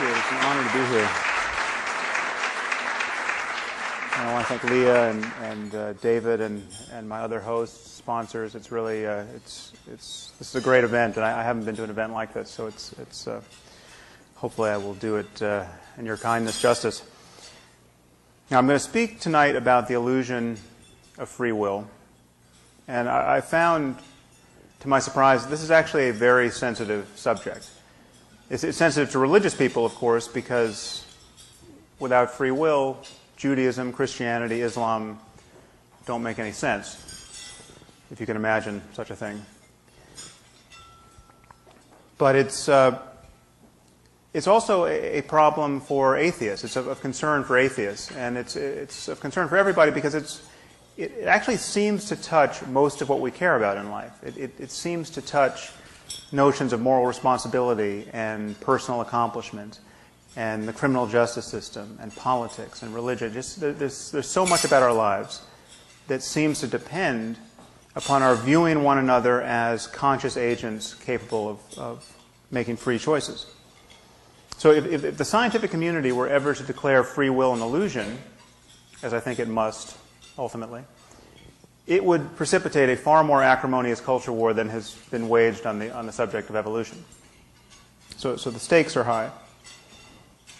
It's an honor to be here. And I want to thank Leah and David and my other hosts, sponsors. It's really this is a great event, and I haven't been to an event like this, so it's hopefully I will do it in your kindness justice. Now I'm going to speak tonight about the illusion of free will, and I found, to my surprise, this is actually a very sensitive subject. It's sensitive to religious people, of course, because without free will, Judaism, Christianity, Islam don't make any sense, if you can imagine such a thing. But it's also a problem for atheists. It's of concern for atheists, and it's of concern for everybody because it actually seems to touch most of what we care about in life. It seems to touch notions of moral responsibility and personal accomplishment and the criminal justice system and politics and religion. There's so much about our lives that seems to depend upon our viewing one another as conscious agents capable of making free choices. So if the scientific community were ever to declare free will an illusion, as I think it must ultimately, it would precipitate a far more acrimonious culture war than has been waged on the subject of evolution. So the stakes are high.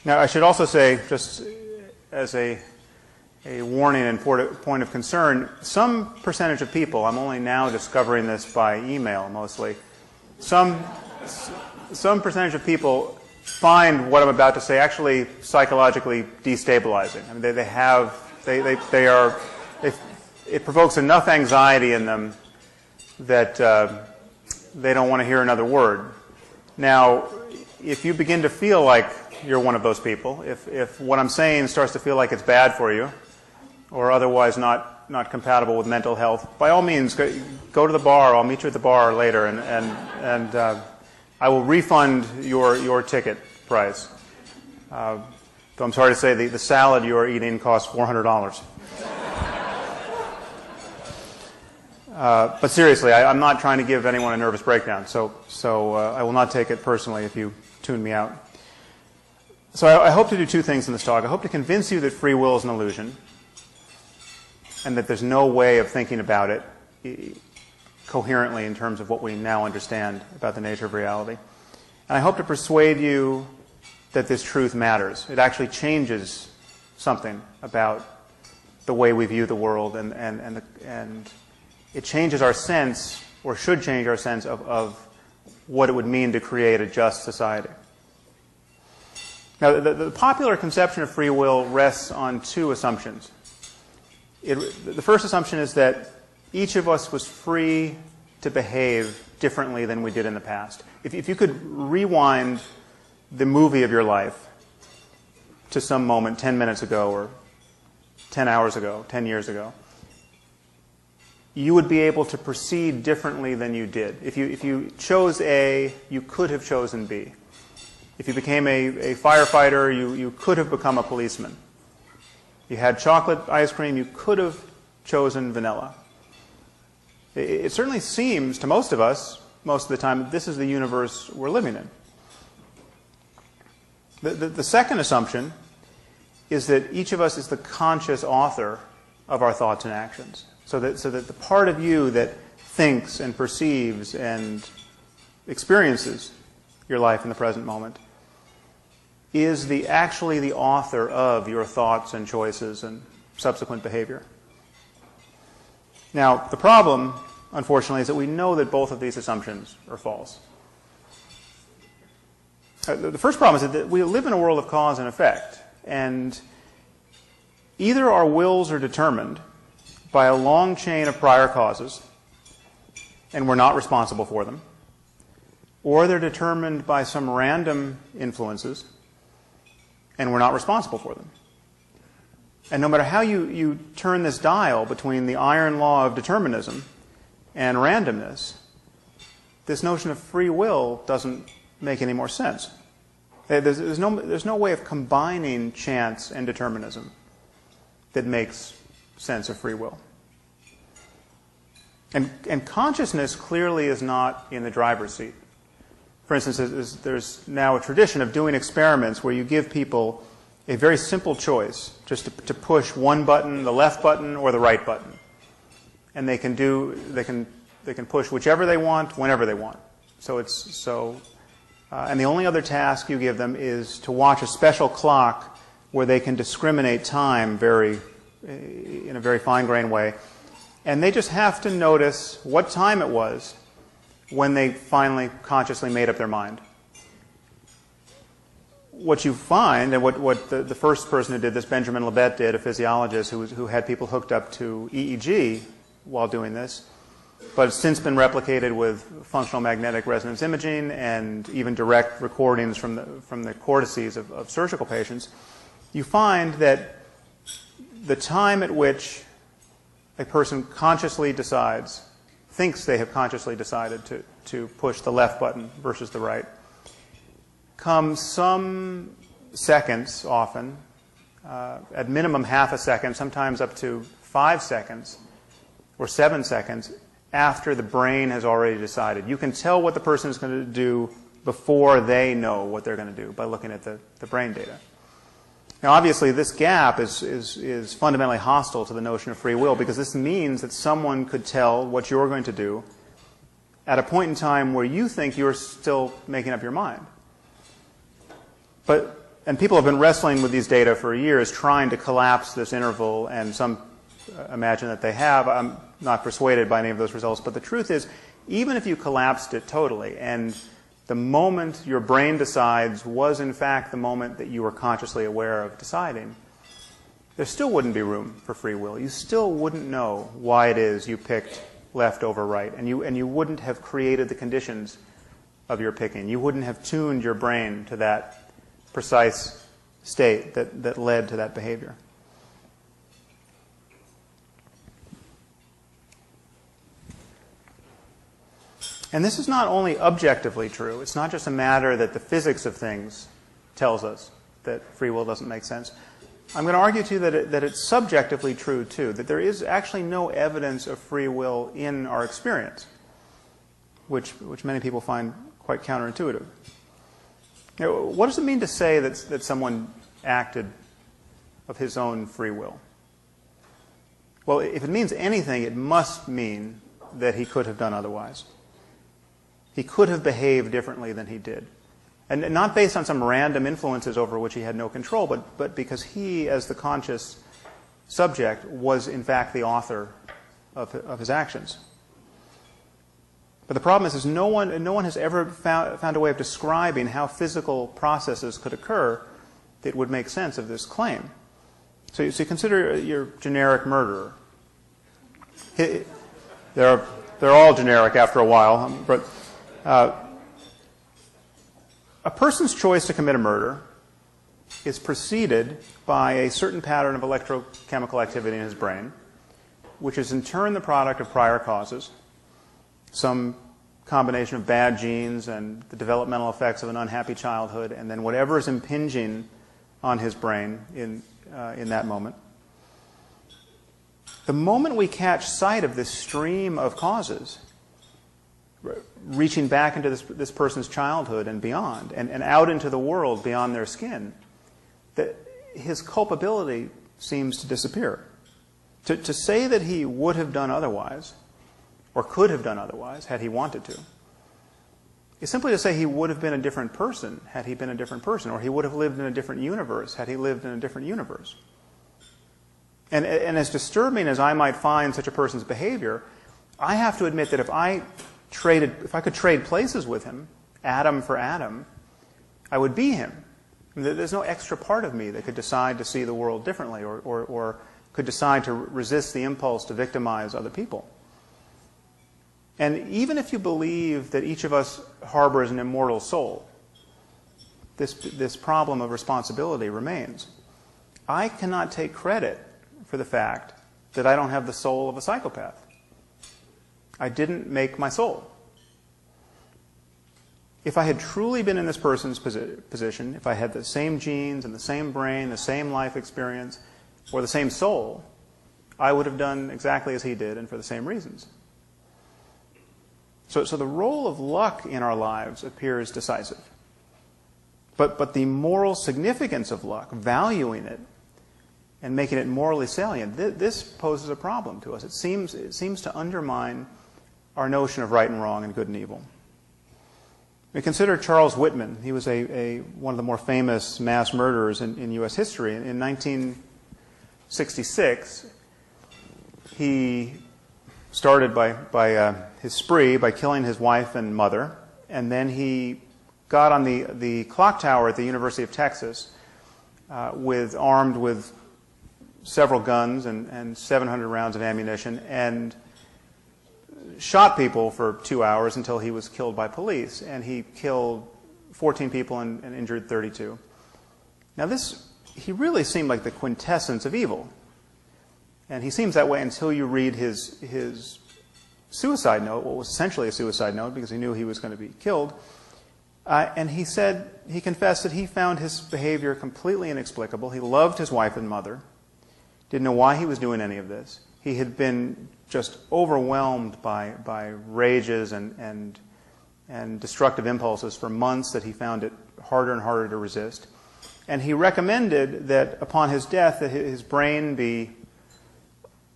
Now, I should also say, just as a warning and point of concern, some percentage of people, I'm only now discovering this by email mostly, some percentage of people find what I'm about to say actually psychologically destabilizing. I mean, it provokes enough anxiety in them that they don't want to hear another word. Now, if you begin to feel like you're one of those people, if what I'm saying starts to feel like it's bad for you, or otherwise not compatible with mental health, by all means, go to the bar. I'll meet you at the bar later, and I will refund your ticket price. Though I'm sorry to say the salad you are eating costs $400. But seriously, I'm not trying to give anyone a nervous breakdown, so I will not take it personally if you tune me out. So I hope to do two things in this talk. I hope to convince you that free will is an illusion, and that there's no way of thinking about it coherently in terms of what we now understand about the nature of reality. And I hope to persuade you that this truth matters. It actually changes something about the way we view the world, and it changes our sense, or should change our sense, of what it would mean to create a just society. Now, the popular conception of free will rests on two assumptions. The first assumption is that each of us was free to behave differently than we did in the past. If you could rewind the movie of your life to some moment 10 minutes ago, or 10 hours ago, 10 years ago, you would be able to proceed differently than you did. If you chose A, you could have chosen B. If you became a firefighter, you could have become a policeman. You had chocolate ice cream, you could have chosen vanilla. It certainly seems to most of us, most of the time, that this is the universe we're living in. The second assumption is that each of us is the conscious author of our thoughts and actions. So that the part of you that thinks and perceives and experiences your life in the present moment is actually the author of your thoughts and choices and subsequent behavior. Now, the problem, unfortunately, is that we know that both of these assumptions are false. The first problem is that we live in a world of cause and effect, and either our wills are determined by a long chain of prior causes, and we're not responsible for them, or they're determined by some random influences, and we're not responsible for them. And no matter how you turn this dial between the iron law of determinism and randomness, this notion of free will doesn't make any more sense. There's no way of combining chance and determinism that makes sense of free will. And consciousness clearly is not in the driver's seat. For instance, there's now a tradition of doing experiments where you give people a very simple choice, just to push one button, the left button or the right button. And they can push whichever they want, whenever they want. And the only other task you give them is to watch a special clock where they can discriminate time in a very fine-grained way. And they just have to notice what time it was when they finally consciously made up their mind. What you find, and what the first person who did this, Benjamin Libet, did, a physiologist who had people hooked up to EEG while doing this, but it's since been replicated with functional magnetic resonance imaging and even direct recordings from the cortices of surgical patients, you find that the time at which a person consciously thinks they have consciously decided to push the left button versus the right, comes some seconds often, at minimum half a second, sometimes up to 5 seconds or 7 seconds after the brain has already decided. You can tell what the person is going to do before they know what they're going to do by looking at the brain data. Now, obviously, this gap is fundamentally hostile to the notion of free will, because this means that someone could tell what you're going to do at a point in time where you think you're still making up your mind. And people have been wrestling with these data for years, trying to collapse this interval, and some imagine that they have. I'm not persuaded by any of those results, but the truth is, even if you collapsed it totally, and the moment your brain decides was in fact the moment that you were consciously aware of deciding, there still wouldn't be room for free will. You still wouldn't know why it is you picked left over right, and you wouldn't have created the conditions of your picking. You wouldn't have tuned your brain to that precise state that led to that behavior. And this is not only objectively true. It's not just a matter that the physics of things tells us that free will doesn't make sense. I'm going to argue to you that it's subjectively true, too, that there is actually no evidence of free will in our experience, which many people find quite counterintuitive. What does it mean to say that someone acted of his own free will? Well, if it means anything, it must mean that he could have done otherwise. He could have behaved differently than he did. And not based on some random influences over which he had no control, but because he, as the conscious subject, was in fact the author of his actions. But the problem is no one has ever found a way of describing how physical processes could occur that would make sense of this claim. So you consider your generic murderer. They're all generic after a while, but a person's choice to commit a murder is preceded by a certain pattern of electrochemical activity in his brain, which is in turn the product of prior causes, some combination of bad genes and the developmental effects of an unhappy childhood, and then whatever is impinging on his brain in that moment. The moment we catch sight of this stream of causes, reaching back into this person's childhood and beyond, and out into the world beyond their skin, that his culpability seems to disappear. To say that he would have done otherwise, or could have done otherwise, had he wanted to, is simply to say he would have been a different person had he been a different person, or he would have lived in a different universe had he lived in a different universe. And as disturbing as I might find such a person's behavior, I have to admit that if I could trade places with him, atom for atom, I would be him. I mean, there's no extra part of me that could decide to see the world differently, or could decide to resist the impulse to victimize other people. And even if you believe that each of us harbors an immortal soul, this problem of responsibility remains. I cannot take credit for the fact that I don't have the soul of a psychopath. I didn't make my soul. if I had truly been in this person's position, if I had the same genes and the same brain, the same life experience, or the same soul, I would have done exactly as he did and for the same reasons. So the role of luck in our lives appears decisive. But the moral significance of luck, valuing it and making it morally salient, this poses a problem to us. It seems to undermine our notion of right and wrong and good and evil. We consider Charles Whitman. He was one of the more famous mass murderers in U.S. history. In 1966, he started by his spree by killing his wife and mother, and then he got on the clock tower at the University of Texas armed with several guns and 700 rounds of ammunition, and shot people for 2 hours until he was killed by police. And he killed 14 people and injured 32. Now he really seemed like the quintessence of evil. And he seems that way until you read his suicide note, what was essentially a suicide note because he knew he was going to be killed. And he confessed that he found his behavior completely inexplicable. He loved his wife and mother, didn't know why he was doing any of this. He had been just overwhelmed by rages and destructive impulses for months that he found it harder and harder to resist. And he recommended that upon his death that his brain be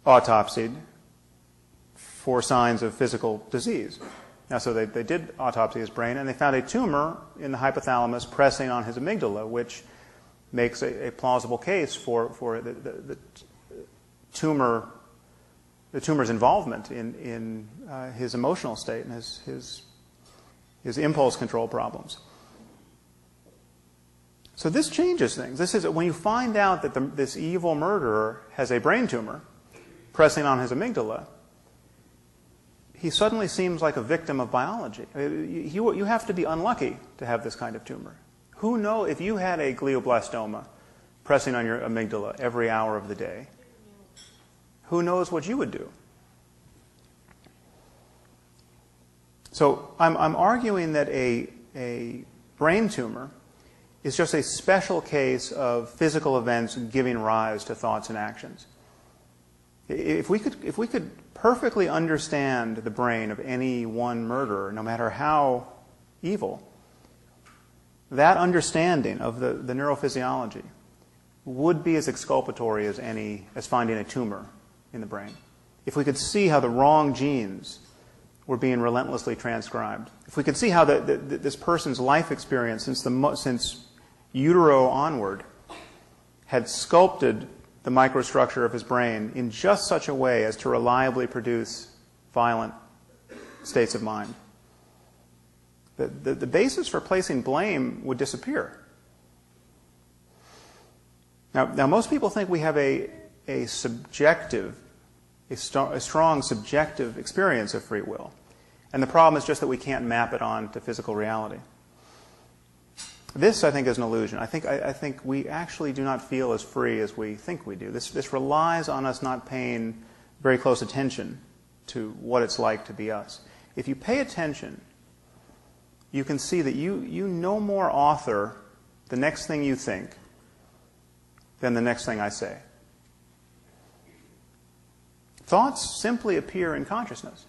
autopsied for signs of physical disease. Now, so they did autopsy his brain, and they found a tumor in the hypothalamus pressing on his amygdala, which makes a plausible case for the tumor's involvement in his emotional state and his impulse control problems. So this changes things. This is when you find out that this evil murderer has a brain tumor pressing on his amygdala, he suddenly seems like a victim of biology. You have to be unlucky to have this kind of tumor. Who knows if you had a glioblastoma pressing on your amygdala every hour of the day? Who knows what you would do? So I'm arguing that a brain tumor is just a special case of physical events giving rise to thoughts and actions. If we could perfectly understand the brain of any one murderer, no matter how evil, that understanding of the neurophysiology would be as exculpatory as finding a tumor in the brain. If we could see how the wrong genes were being relentlessly transcribed, if we could see how this person's life experience since utero onward had sculpted the microstructure of his brain in just such a way as to reliably produce violent states of mind, the basis for placing blame would disappear. Now most people think we have a strong subjective experience of free will. And the problem is just that we can't map it on to physical reality. This, I think, is an illusion. I think we actually do not feel as free as we think we do. This relies on us not paying very close attention to what it's like to be us. If you pay attention, you can see that you no more author the next thing you think than the next thing I say. Thoughts simply appear in consciousness.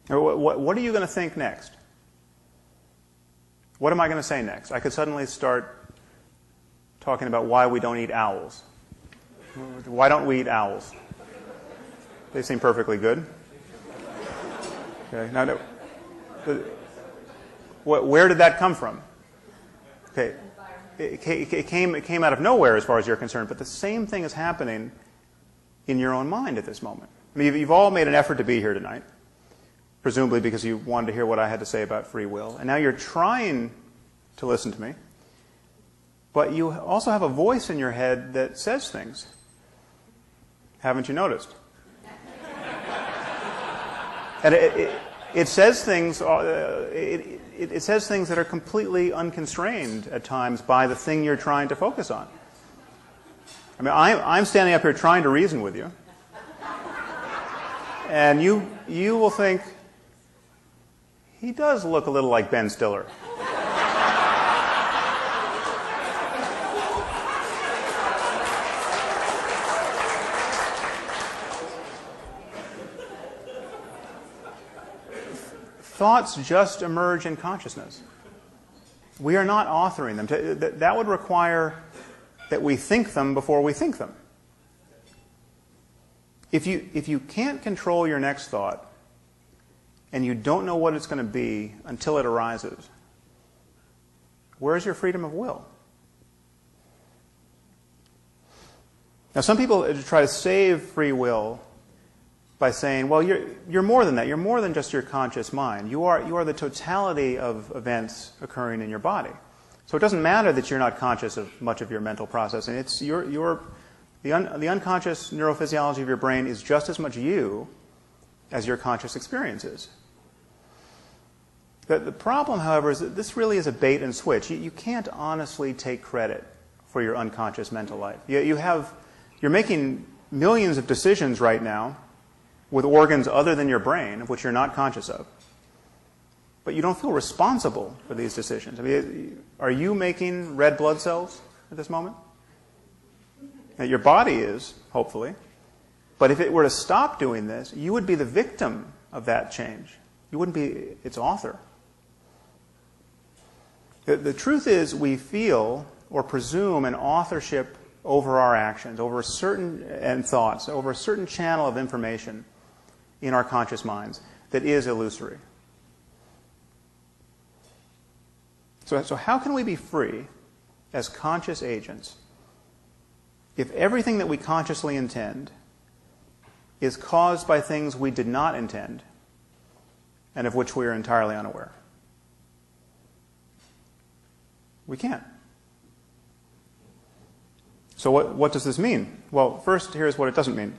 What are you going to think next? What am I going to say next? I could suddenly start talking about why we don't eat owls. Why don't we eat owls? They seem perfectly good. Okay. Now, where did that come from? Okay. It came out of nowhere as far as you're concerned, but the same thing is happening in your own mind at this moment. I mean, you've all made an effort to be here tonight, presumably because you wanted to hear what I had to say about free will. And now you're trying to listen to me, but you also have a voice in your head that says things. Haven't you noticed? And it says things. It says things that are completely unconstrained at times by the thing you're trying to focus on. I mean, I'm standing up here trying to reason with you, and you will think He does look a little like Ben Stiller. Thoughts just emerge in consciousness. We are not authoring them. That would require that we think them before we think them. If you can't control your next thought, and you don't know what it's going to be until it arises, where's your freedom of will? Now, some people try to save free will by saying, well, you're more than that. You're more than just your conscious mind. You are the totality of events occurring in your body. So it doesn't matter that you're not conscious of much of your mental processing. It's the unconscious neurophysiology of your brain is just as much you as your conscious experience is. The problem, however, is that this really is a bait and switch. You can't honestly take credit for your unconscious mental life. You're making millions of decisions right now with organs other than your brain, of which you're not conscious of. But you don't feel responsible for these decisions. I mean, are you making red blood cells at this moment? Now, your body is, hopefully. But if it were to stop doing this, you would be the victim of that change. You wouldn't be its author. The truth is, we feel or presume an authorship over our actions, over and thoughts, over a certain channel of information in our conscious minds that is illusory. So how can we be free as conscious agents if everything that we consciously intend is caused by things we did not intend and of which we are entirely unaware? We can't. So what does this mean? Well, first, here's what it doesn't mean.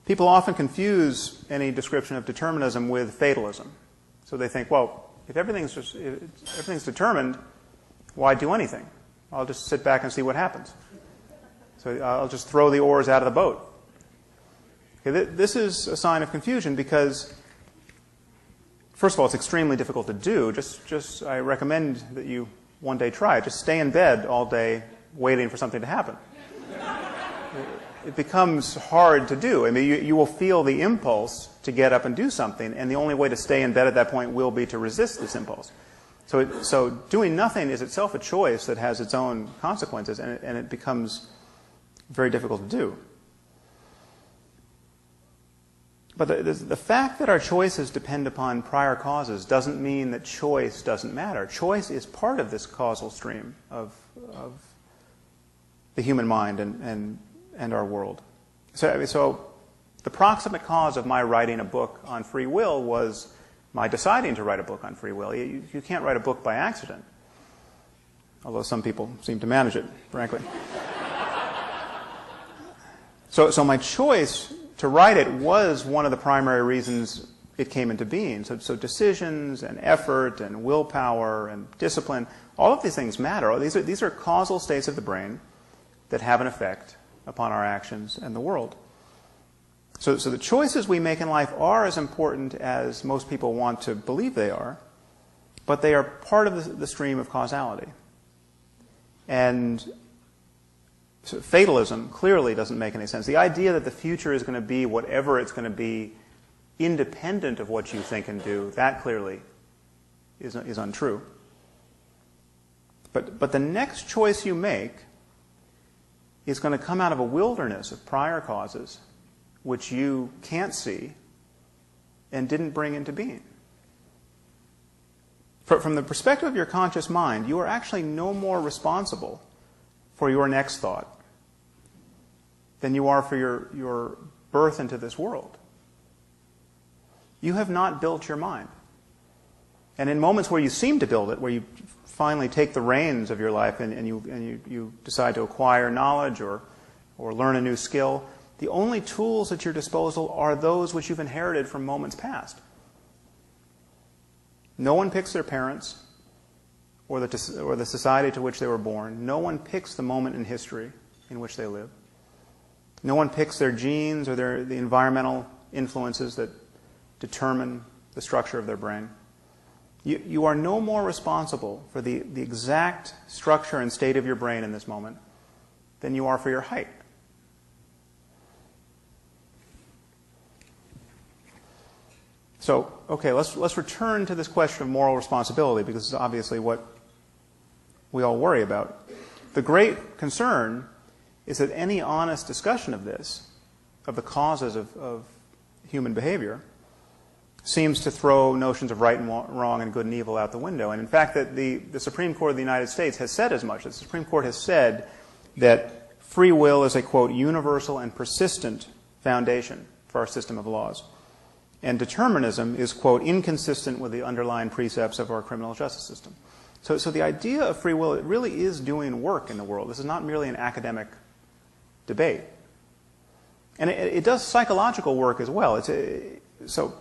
People often confuse any description of determinism with fatalism. So they think, well, if everything's determined, why do anything? I'll just sit back and see what happens. So I'll just throw the oars out of the boat. Okay, this is a sign of confusion because, first of all, it's extremely difficult to do. I recommend that you one day try it. Just stay in bed all day waiting for something to happen. It becomes hard to do. I mean, you will feel the impulse to get up and do something, and the only way to stay in bed at that point will be to resist this impulse. So doing nothing is itself a choice that has its own consequences, and it becomes very difficult to do. But the fact that our choices depend upon prior causes doesn't mean that choice doesn't matter. Choice is part of this causal stream of the human mind and our world. So the proximate cause of my writing a book on free will was my deciding to write a book on free will. You can't write a book by accident, although some people seem to manage it, frankly. So my choice to write it was one of the primary reasons it came into being. So decisions and effort and willpower and discipline, all of these things matter. These are causal states of the brain that have an effect upon our actions and the world. So the choices we make in life are as important as most people want to believe they are, but they are part of the stream of causality. And so fatalism clearly doesn't make any sense. The idea that the future is going to be whatever it's going to be, independent of what you think and do, that clearly is untrue. But the next choice you make is going to come out of a wilderness of prior causes which you can't see and didn't bring into being. From the perspective of your conscious mind, you are actually no more responsible for your next thought than you are for your birth into this world. You have not built your mind. And in moments where you seem to build it, where you finally take the reins of your life and you decide to acquire knowledge or learn a new skill, the only tools at your disposal are those which you've inherited from moments past. No one picks their parents or the society to which they were born. No one picks the moment in history in which they live. No one picks their genes or the environmental influences that determine the structure of their brain. You are no more responsible for the exact structure and state of your brain in this moment than you are for your height. So, okay, let's return to this question of moral responsibility, because it's obviously what we all worry about. The great concern is that any honest discussion of this, of the causes of human behavior, seems to throw notions of right and wrong and good and evil out the window. And in fact, that the Supreme Court of the United States has said as much. The Supreme Court has said that free will is a, quote, universal and persistent foundation for our system of laws. And determinism is, quote, inconsistent with the underlying precepts of our criminal justice system. So the idea of free will, it really is doing work in the world. This is not merely an academic debate. And it does psychological work as well. So,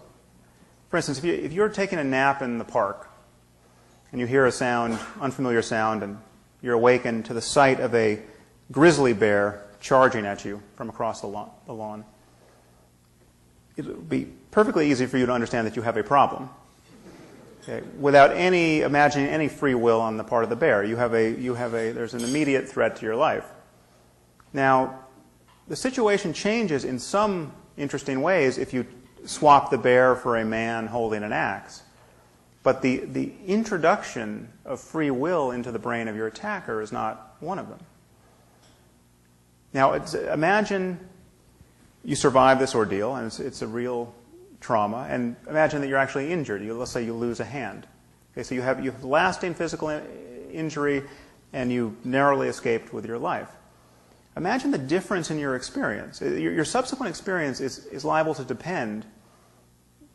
for instance, if you're taking a nap in the park and you hear a sound, unfamiliar sound, and you're awakened to the sight of a grizzly bear charging at you from across the lawn, it would be perfectly easy for you to understand that you have a problem. Okay? Without imagining any free will on the part of the bear. There's an immediate threat to your life. Now, the situation changes in some interesting ways if you swap the bear for a man holding an axe. But the introduction of free will into the brain of your attacker is not one of them. Now, imagine you survive this ordeal, and it's a real trauma, and imagine that you're actually injured. Let's say you lose a hand. Okay, so you have lasting physical injury, and you narrowly escaped with your life. Imagine the difference in your experience. Your subsequent experience is liable to depend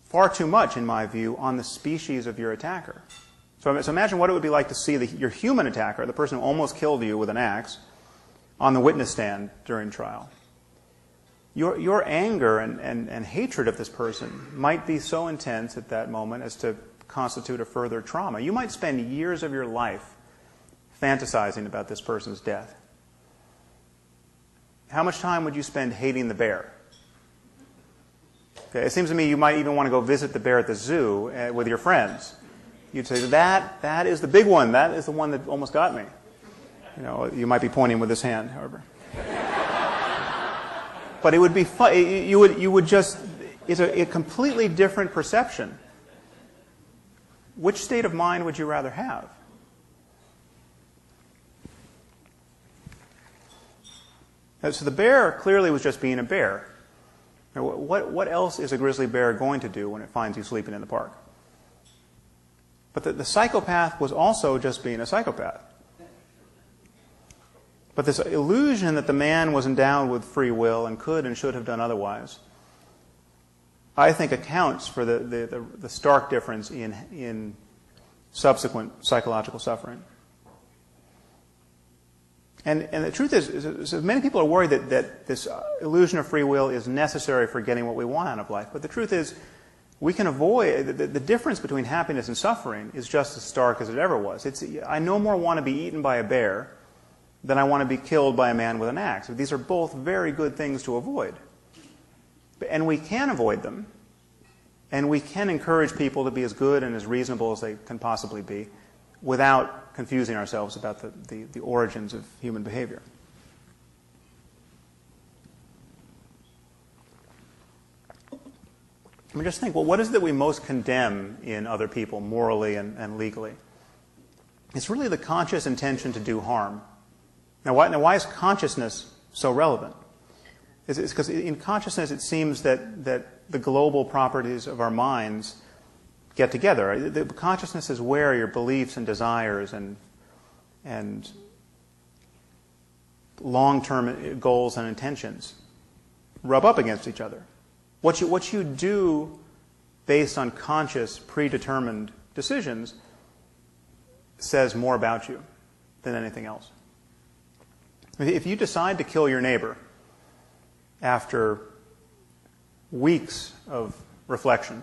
far too much, in my view, on the species of your attacker. So imagine what it would be like to see your human attacker, the person who almost killed you with an axe, on the witness stand during trial. Your anger and hatred of this person might be so intense at that moment as to constitute a further trauma. You might spend years of your life fantasizing about this person's death. How much time would you spend hating the bear? Okay, it seems to me you might even want to go visit the bear at the zoo with your friends. You'd say, that is the big one. That is the one that almost got me. You might be pointing with this hand, however. But it would be fun. You would just, it's a completely different perception. Which state of mind would you rather have? So the bear clearly was just being a bear. What else is a grizzly bear going to do when it finds you sleeping in the park? But the psychopath was also just being a psychopath. But this illusion that the man was endowed with free will and could and should have done otherwise, I think accounts for the stark difference in subsequent psychological suffering. And the truth is many people are worried that this illusion of free will is necessary for getting what we want out of life. But the truth is, we can avoid, the difference between happiness and suffering is just as stark as it ever was. I no more want to be eaten by a bear than I want to be killed by a man with an axe. These are both very good things to avoid. And we can avoid them. And we can encourage people to be as good and as reasonable as they can possibly be without confusing ourselves about the origins of human behavior. I mean, just think, well, what is it that we most condemn in other people morally and legally? It's really the conscious intention to do harm. Now, why is consciousness so relevant? It's because in consciousness it seems that the global properties of our minds get together. The consciousness is where your beliefs and desires and long-term goals and intentions rub up against each other. What you do based on conscious, predetermined decisions says more about you than anything else. If you decide to kill your neighbor after weeks of reflection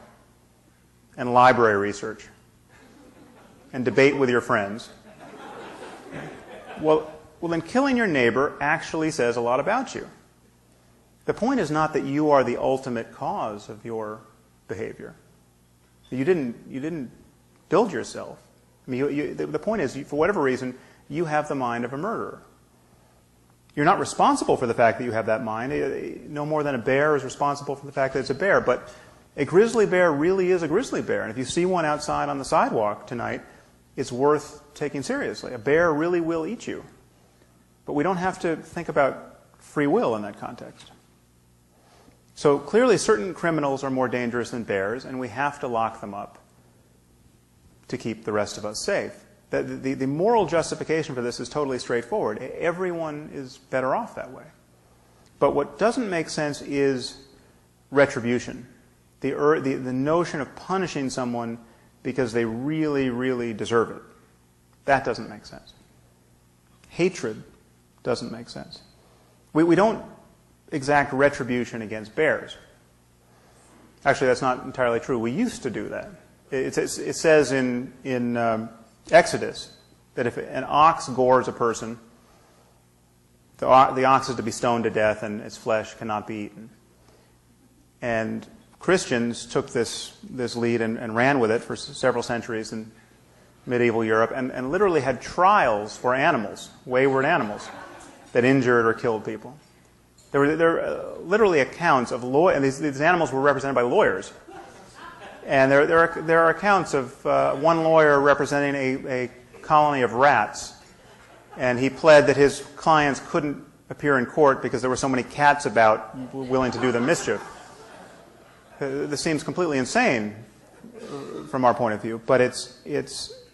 and library research and debate with your friends, well, then killing your neighbor actually says a lot about you. The point is not that you are the ultimate cause of your behavior. You didn't build yourself. I mean, the point is, for whatever reason, you have the mind of a murderer. You're not responsible for the fact that you have that mind. No more than a bear is responsible for the fact that it's a bear. But a grizzly bear really is a grizzly bear. And if you see one outside on the sidewalk tonight, it's worth taking seriously. A bear really will eat you. But we don't have to think about free will in that context. So clearly certain criminals are more dangerous than bears, and we have to lock them up to keep the rest of us safe. The moral justification for this is totally straightforward. Everyone is better off that way. But what doesn't make sense is retribution. The notion of punishing someone because they really, really deserve it. That doesn't make sense. Hatred doesn't make sense. We don't exact retribution against bears. Actually, that's not entirely true. We used to do that. It says in Exodus that if an ox gores a person, the ox is to be stoned to death and its flesh cannot be eaten. And Christians took this lead and ran with it for several centuries in medieval Europe and literally had trials for animals, wayward animals, that injured or killed people. There were literally accounts of and these animals were represented by lawyers. And there are accounts of one lawyer representing a colony of rats, and he pled that his clients couldn't appear in court because there were so many cats about willing to do them mischief. This seems completely insane from our point of view, but it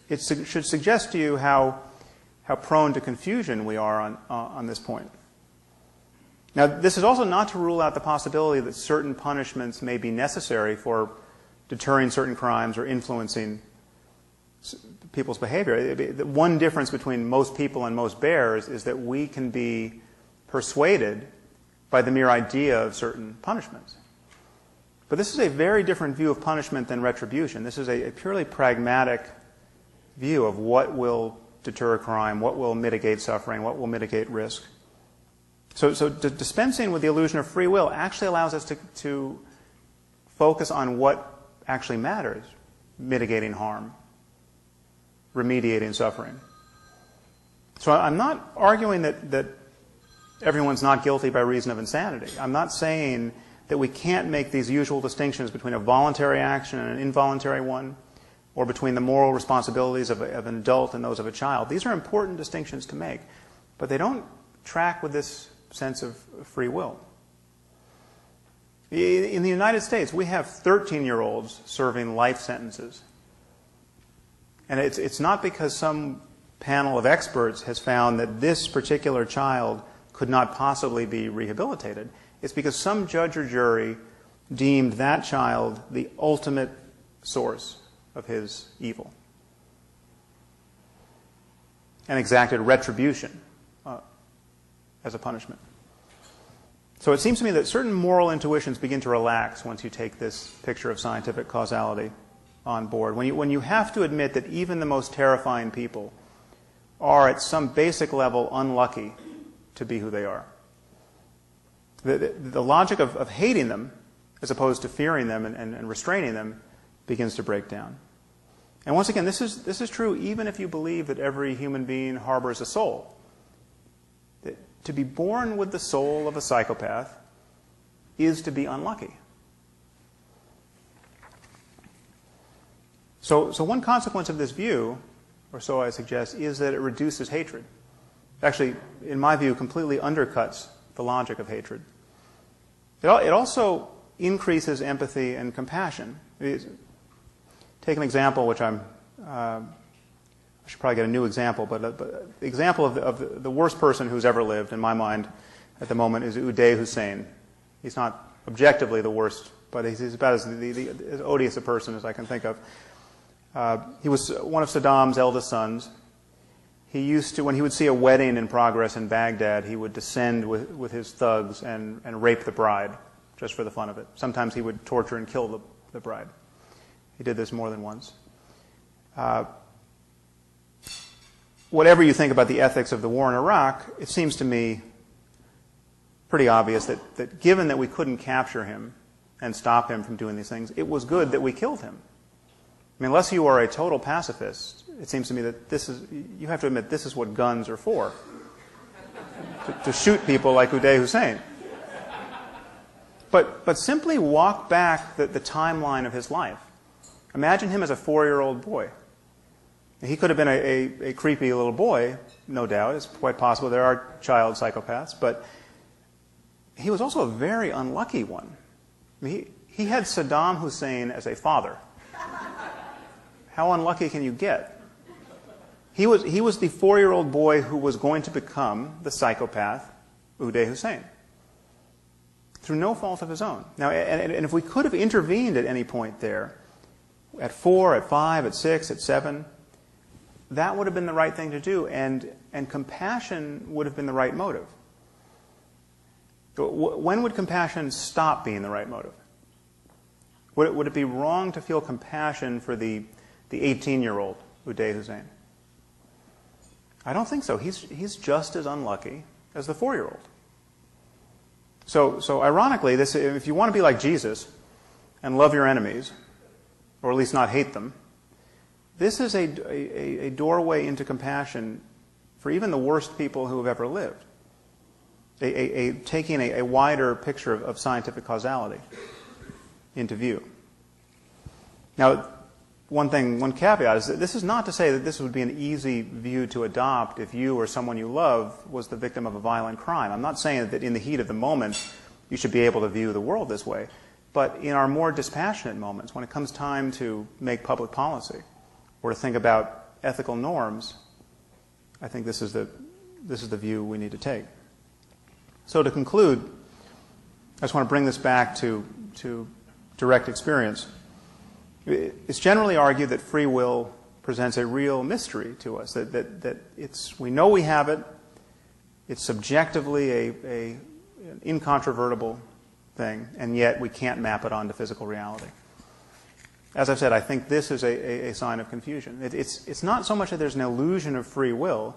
should suggest to you how prone to confusion we are on this point. Now, this is also not to rule out the possibility that certain punishments may be necessary for deterring certain crimes or influencing people's behavior. The one difference between most people and most bears is that we can be persuaded by the mere idea of certain punishments. But this is a very different view of punishment than retribution. This is a purely pragmatic view of what will deter crime, what will mitigate suffering, what will mitigate risk. So dispensing with the illusion of free will actually allows us to focus on what actually matters: mitigating harm, remediating suffering. So I'm not arguing that everyone's not guilty by reason of insanity. I'm not saying that we can't make these usual distinctions between a voluntary action and an involuntary one, or between the moral responsibilities of an adult and those of a child. These are important distinctions to make, but they don't track with this sense of free will. In the United States, we have 13-year-olds serving life sentences. And it's not because some panel of experts has found that this particular child could not possibly be rehabilitated. It's because some judge or jury deemed that child the ultimate source of his evil and exacted retribution as a punishment. So it seems to me that certain moral intuitions begin to relax once you take this picture of scientific causality on board. When you have to admit that even the most terrifying people are at some basic level unlucky to be who they are. The logic of hating them as opposed to fearing them and restraining them begins to break down. And once again, this is true even if you believe that every human being harbors a soul. To be born with the soul of a psychopath is to be unlucky. So one consequence of this view, or so I suggest, is that it reduces hatred. Actually, in my view, completely undercuts the logic of hatred. It also increases empathy and compassion. Take an example, which I should probably get a new example, but the example of the worst person who's ever lived, in my mind, at the moment, is Uday Hussein. He's not objectively the worst, but he's about as odious a person as I can think of. He was one of Saddam's eldest sons. He used to, when he would see a wedding in progress in Baghdad, he would descend with his thugs and rape the bride, just for the fun of it. Sometimes he would torture and kill the bride. He did this more than once. Whatever you think about the ethics of the war in Iraq, it seems to me pretty obvious that given that we couldn't capture him and stop him from doing these things, it was good that we killed him. I mean, unless you are a total pacifist, it seems to me that you have to admit this is what guns are for. To shoot people like Uday Hussein. But simply walk back the timeline of his life. Imagine him as a 4-year-old boy. He could have been a creepy little boy, no doubt. It's quite possible there are child psychopaths, but he was also a very unlucky one. I mean, he had Saddam Hussein as a father. How unlucky can you get? He was the 4-year-old boy who was going to become the psychopath Uday Hussein, through no fault of his own. Now, and if we could have intervened at any point there, at 4, at 5, at 6, at 7, that would have been the right thing to do, and compassion would have been the right motive. When would compassion stop being the right motive? Would it be wrong to feel compassion for the 18-year-old Uday Hussein? I don't think so. He's just as unlucky as the 4-year-old. So ironically, if you want to be like Jesus and love your enemies, or at least not hate them, this is a doorway into compassion for even the worst people who have ever lived. Taking a wider picture of scientific causality into view. Now, one caveat is that this is not to say that this would be an easy view to adopt if you or someone you love was the victim of a violent crime. I'm not saying that in the heat of the moment you should be able to view the world this way, but in our more dispassionate moments, when it comes time to make public policy or to think about ethical norms, I think this is the view we need to take. So to conclude, I just want to bring this back to direct experience. It's generally argued that free will presents a real mystery to us, that we know we have it, it's subjectively an incontrovertible thing, and yet we can't map it onto physical reality. As I've said, I think this is a sign of confusion. It's not so much that there's an illusion of free will,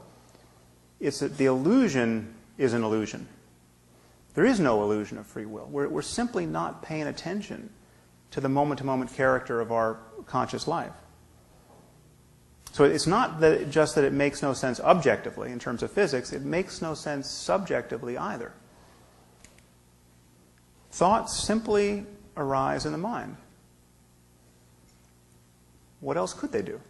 it's that the illusion is an illusion. There is no illusion of free will. We're simply not paying attention to the moment-to-moment character of our conscious life. So it's not just that it makes no sense objectively in terms of physics, it makes no sense subjectively either. Thoughts simply arise in the mind. What else could they do?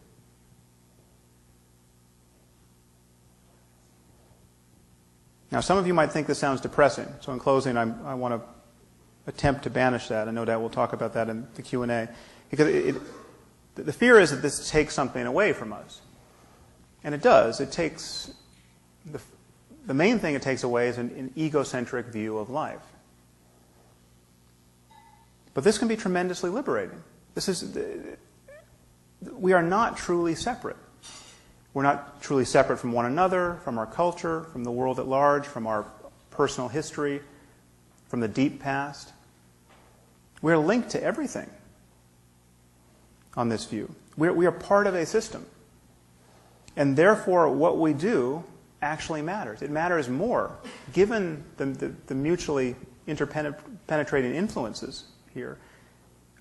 Now, some of you might think this sounds depressing, so in closing, I want to attempt to banish that, and no doubt we'll talk about that in the Q&A. Because the fear is that this takes something away from us. And it does. It takes, the main thing it takes away is an egocentric view of life. But this can be tremendously liberating. We are not truly separate. We're not truly separate from one another, from our culture, from the world at large, from our personal history, from the deep past. We're linked to everything on this view. We are part of a system. And therefore, what we do actually matters. It matters more, given the mutually interpenetrating influences here.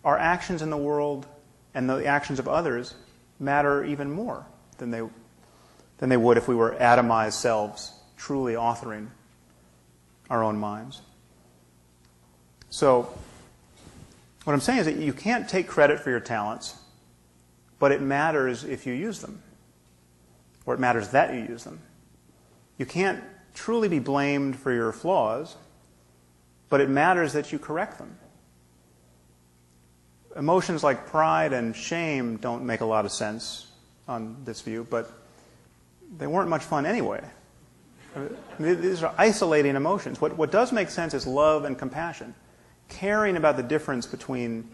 Our actions in the world and the actions of others matter even more than they would if we were atomized selves truly authoring our own minds. So what I'm saying is that you can't take credit for your talents, but it matters if you use them, or it matters that you use them. You can't truly be blamed for your flaws, but it matters that you correct them. Emotions like pride and shame don't make a lot of sense on this view, but they weren't much fun anyway. I mean, these are isolating emotions. What does make sense is love and compassion. Caring about the difference between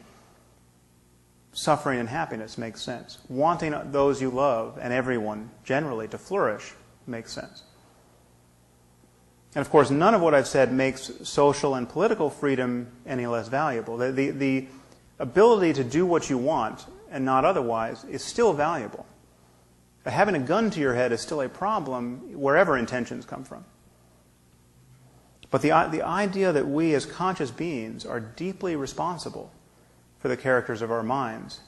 suffering and happiness makes sense. Wanting those you love and everyone generally to flourish makes sense. And of course, none of what I've said makes social and political freedom any less valuable. The ability to do what you want and not otherwise is still valuable. Having a gun to your head is still a problem wherever intentions come from. But the idea that we as conscious beings are deeply responsible for the characters of our minds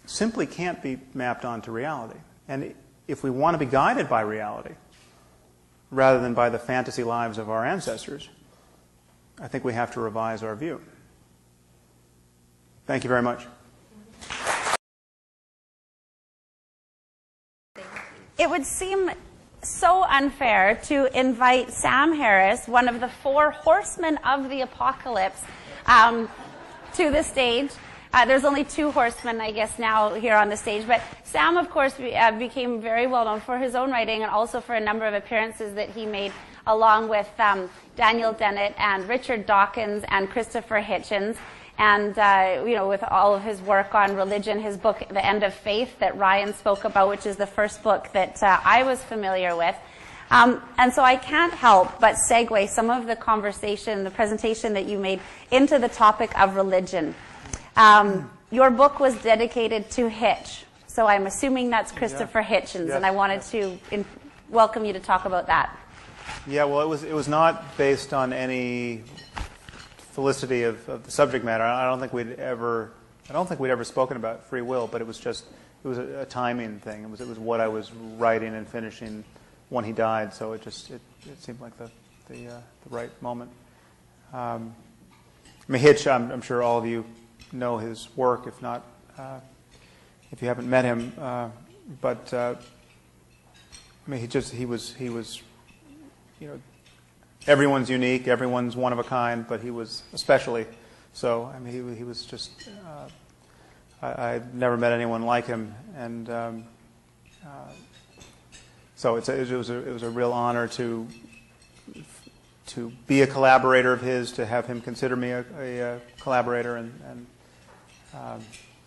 simply can't be mapped onto reality. And if we want to be guided by reality, rather than by the fantasy lives of our ancestors, I think we have to revise our view. Thank you very much. It would seem so unfair to invite Sam Harris, one of the 4 horsemen of the apocalypse, to the stage. There's only 2 horsemen, I guess, now here on the stage. But Sam, of course, became very well known for his own writing and also for a number of appearances that he made along with Daniel Dennett and Richard Dawkins and Christopher Hitchens. And, with all of his work on religion, his book, The End of Faith, that Ryan spoke about, which is the first book that I was familiar with. And so I can't help but segue some of the conversation, the presentation that you made, into the topic of religion. Your book was dedicated to Hitch, so I'm assuming that's Christopher Hitchens, Yes. and I wanted to welcome you to talk about that. Yeah, well, it was not based on any felicity of the subject matter. I don't think we'd ever spoken about free will, but it was a timing thing. It was what I was writing and finishing when he died, so it seemed like the right moment. Hitch, I'm sure all of you know his work, if not, if you haven't met him. He was, everyone's unique, everyone's one of a kind, but he was especially so. He was just. I've never met anyone like him, and so it was a real honor to be a collaborator of his, to have him consider me a collaborator, and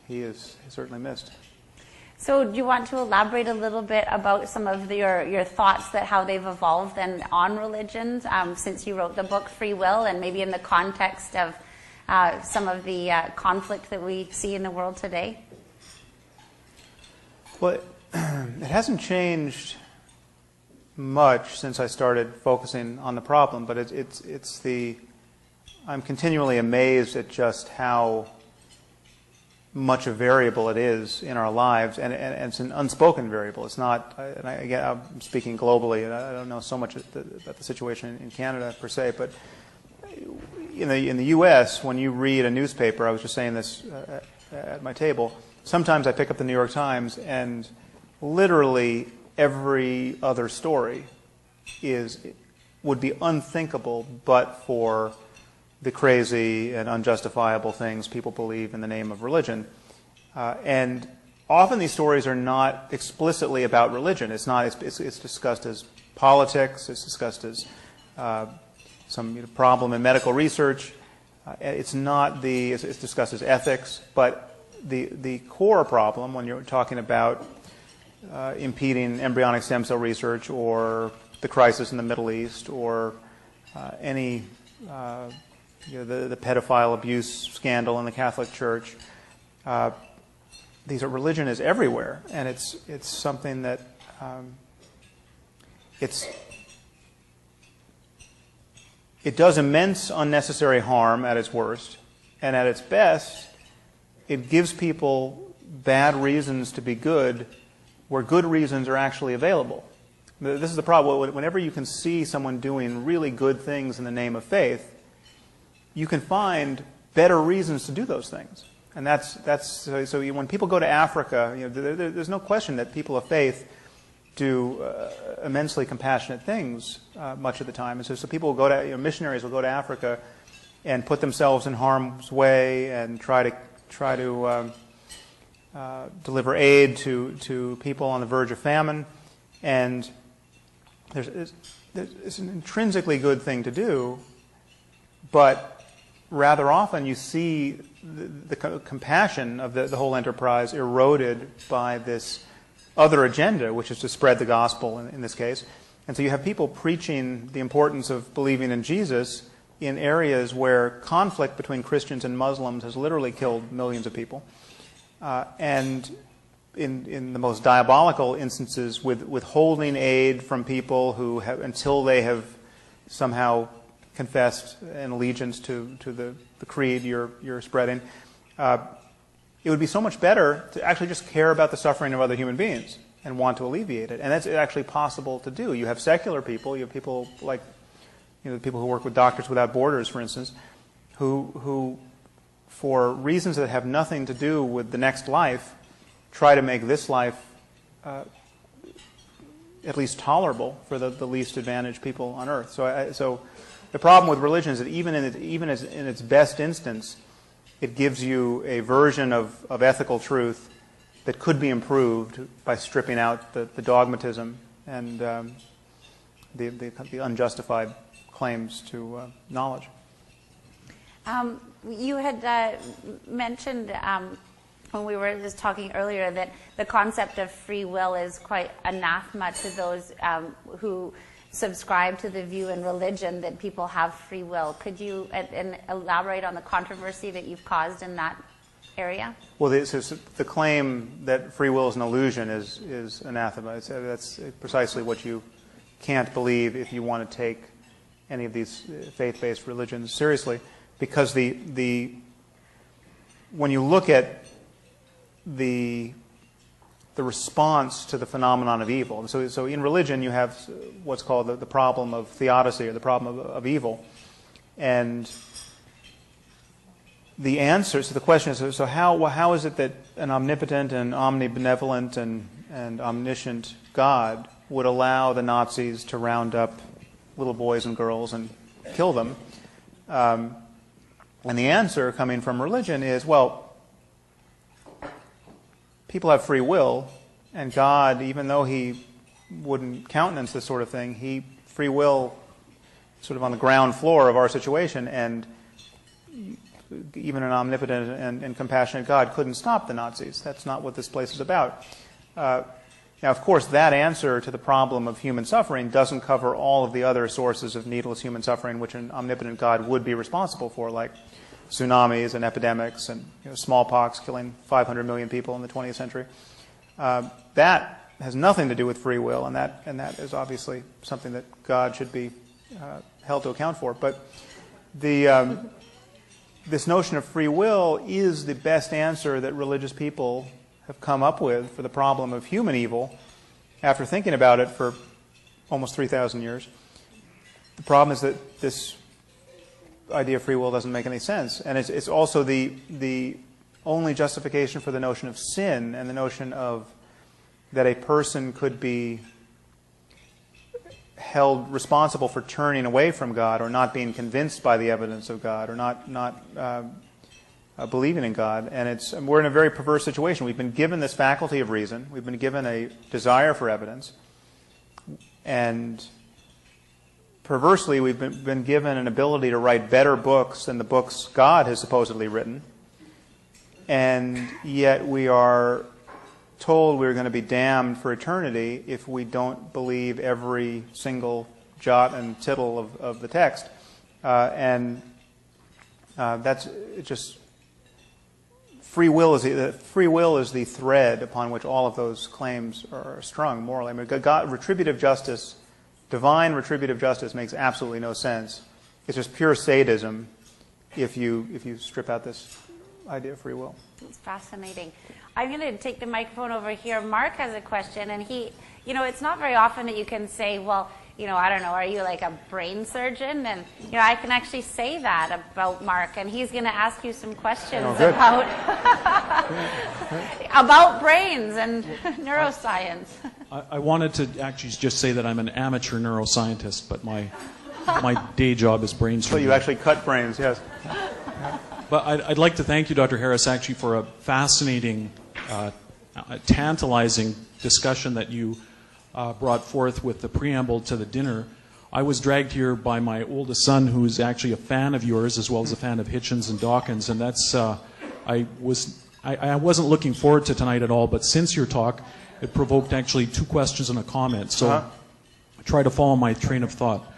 he is certainly missed. So do you want to elaborate a little bit about some of your thoughts, that how they've evolved and on religions since you wrote the book Free Will, and maybe in the context of some of the conflict that we see in the world today? Well, it hasn't changed much since I started focusing on the problem, but I'm continually amazed at just how much a variable it is in our lives, and it's an unspoken variable. It's not, and again, I'm speaking globally, and I don't know so much about the situation in Canada per se, but in the U.S., when you read a newspaper, I was just saying this at my table, sometimes I pick up the New York Times, and literally every other story would be unthinkable but for the crazy and unjustifiable things people believe in the name of religion. And often these stories are not explicitly about religion. It's discussed as politics. It's discussed as some problem in medical research. It's discussed as ethics. But the core problem, when you're talking about impeding embryonic stem cell research, or the crisis in the Middle East, or any the pedophile abuse scandal in the Catholic Church, religion is everywhere, and it's something that it does immense unnecessary harm at its worst, and at its best, it gives people bad reasons to be good where good reasons are actually available. This is the problem. Whenever you can see someone doing really good things in the name of faith, you can find better reasons to do those things. And so when people go to Africa, there's no question that people of faith do immensely compassionate things much of the time. And so people will go to, missionaries will go to Africa and put themselves in harm's way and try to deliver aid to people on the verge of famine. And it's an intrinsically good thing to do, but rather often you see the compassion of the whole enterprise eroded by this other agenda, which is to spread the gospel in this case. And so you have people preaching the importance of believing in Jesus in areas where conflict between Christians and Muslims has literally killed millions of people. And in the most diabolical instances, withholding aid from people who have, until they have somehow confessed an allegiance to the creed you're spreading. it would be so much better to actually just care about the suffering of other human beings and want to alleviate it. And that's actually possible to do. You have secular people, you have people like, the people who work with Doctors Without Borders, for instance, who for reasons that have nothing to do with the next life, try to make this life at least tolerable for the least advantaged people on earth. So the problem with religion is that even in its best instance, it gives you a version of ethical truth that could be improved by stripping out the dogmatism and the unjustified claims to knowledge. You had mentioned when we were just talking earlier that the concept of free will is quite anathema to those who subscribe to the view in religion that people have free will. Could you elaborate on the controversy that you've caused in that area? Well, the claim that free will is an illusion is anathema. That's precisely what you can't believe if you want to take any of these faith-based religions seriously, because when you look at the response to the phenomenon of evil. So in religion you have what's called the problem of theodicy, or the problem of evil. And the answer to the question is, so how is it that an omnipotent and omnibenevolent and omniscient God would allow the Nazis to round up little boys and girls and kill them? And the answer coming from religion is, well, people have free will, and God, even though He wouldn't countenance this sort of thing, free will sort of on the ground floor of our situation, and even an omnipotent and compassionate God couldn't stop the Nazis. That's not what this place is about. Now, of course, that answer to the problem of human suffering doesn't cover all of the other sources of needless human suffering which an omnipotent God would be responsible for, like tsunamis and epidemics and smallpox killing 500 million people in the 20th century. That has nothing to do with free will, and that is obviously something that God should be held to account for. But this notion of free will is the best answer that religious people have come up with for the problem of human evil after thinking about it for almost 3,000 years. The problem is that this idea of free will doesn't make any sense. And it's also the only justification for the notion of sin and the notion of that a person could be held responsible for turning away from God or not being convinced by the evidence of God or not believing in God. And we're in a very perverse situation. We've been given this faculty of reason. We've been given a desire for evidence. And perversely, we've been given an ability to write better books than the books God has supposedly written. And yet we are told we're going to be damned for eternity if we don't believe every single jot and tittle of the text. And that's just... Free will is the thread upon which all of those claims are strung morally. I mean, retributive justice, divine retributive justice, makes absolutely no sense. It's just pure sadism if you strip out this idea of free will. It's fascinating. I'm going to take the microphone over here. Mark has a question, and it's not very often that you can say, well, I don't know, are you like a brain surgeon? And, I can actually say that about Mark, and he's going to ask you some questions about brains and neuroscience. I wanted to actually just say that I'm an amateur neuroscientist, but my day job is brain surgery. So you actually cut brains, yes. But I'd like to thank you, Dr. Harris, actually for a fascinating, tantalizing discussion that you brought forth with the preamble to the dinner. I was dragged here by my oldest son, who's actually a fan of yours, as well as a fan of Hitchens and Dawkins, and that's I wasn't looking forward to tonight at all, but since your talk, it provoked actually 2 questions and a comment. So try to follow my train of thought.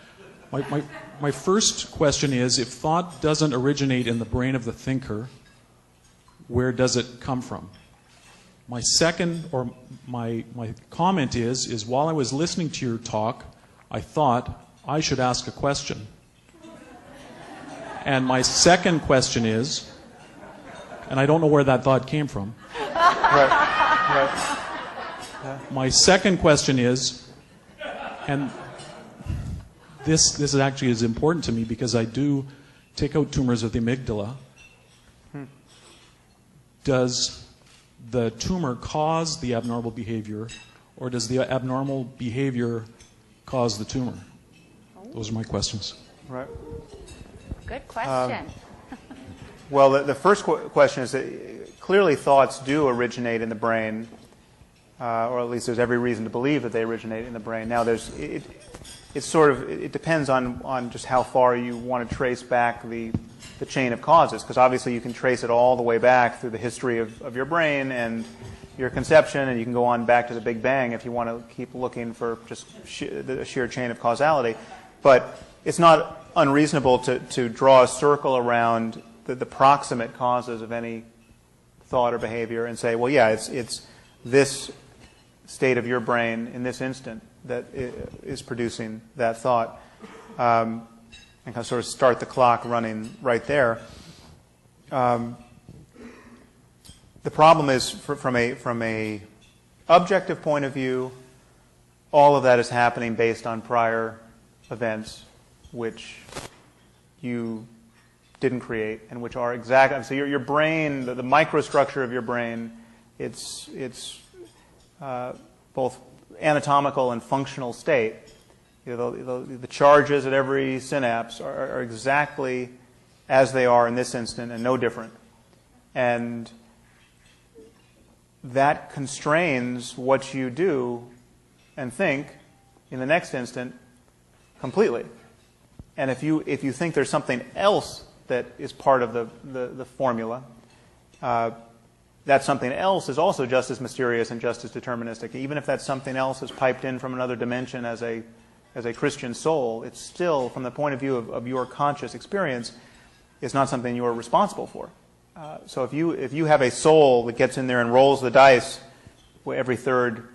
My first question is, if thought doesn't originate in the brain of the thinker, where does it come from? My second, or my comment is while I was listening to your talk, I thought I should ask a question. And my second question is, And I don't know where that thought came from. Right. My second question is, and this actually is important to me because I do take out tumors of the amygdala. Does the tumor cause the abnormal behavior, or does the abnormal behavior cause the tumor? Those are my questions. Right. Good question. Well, the first question is that clearly thoughts do originate in the brain, or at least there's every reason to believe that they originate in the brain. Now, it depends on just how far you want to trace back the chain of causes, because obviously you can trace it all the way back through the history of your brain and your conception, and you can go on back to the Big Bang if you want to keep looking for just the sheer chain of causality. But it's not unreasonable to draw a circle around the proximate causes of any thought or behavior and say, well, yeah, it's this state of your brain in this instant that is producing that thought. And kind of sort of start the clock running right there. The problem is, from a objective point of view, all of that is happening based on prior events, which you didn't create, and which are exact. So your brain, the microstructure of your brain, it's both anatomical and functional state. You know, the charges at every synapse are exactly as they are in this instant and no different. And that constrains what you do and think in the next instant completely. And if you think there's something else that is part of the formula, that something else is also just as mysterious and just as deterministic. Even if that something else is piped in from another dimension as a Christian soul, it's still, from the point of view of your conscious experience, is not something you are responsible for. So if you have a soul that gets in there and rolls the dice with every third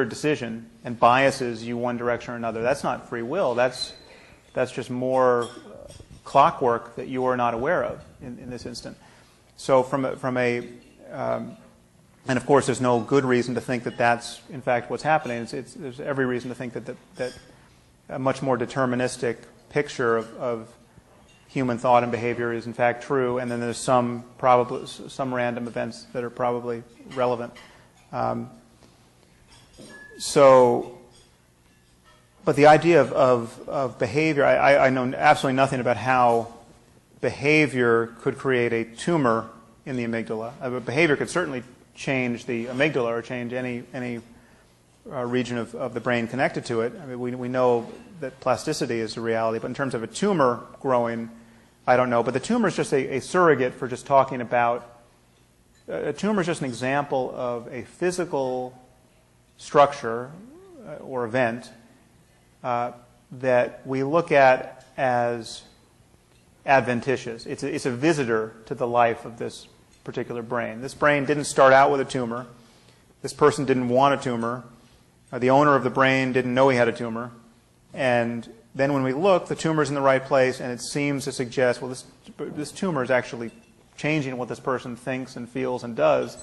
decision and biases you one direction or another, that's not free will. That's just more clockwork that you are not aware of in this instant. So and of course, there's no good reason to think that that's, in fact, what's happening. There's every reason to think that a much more deterministic picture of human thought and behavior is, in fact, true, and then there's some random events that are probably relevant. But the idea of behavior, I know absolutely nothing about how behavior could create a tumor in the amygdala. Behavior could certainly change the amygdala or change any region of the brain connected to it. I mean, we know that plasticity is a reality, but in terms of a tumor growing, I don't know. But the tumor is just a surrogate for just talking about. A tumor is just an example of a physical structure or event that we look at as adventitious. It's a visitor to the life of this particular brain. This brain didn't start out with a tumor. This person didn't want a tumor. The owner of the brain didn't know he had a tumor. And then when we look, the tumor's in the right place, and it seems to suggest, well, this tumor is actually changing what this person thinks and feels and does.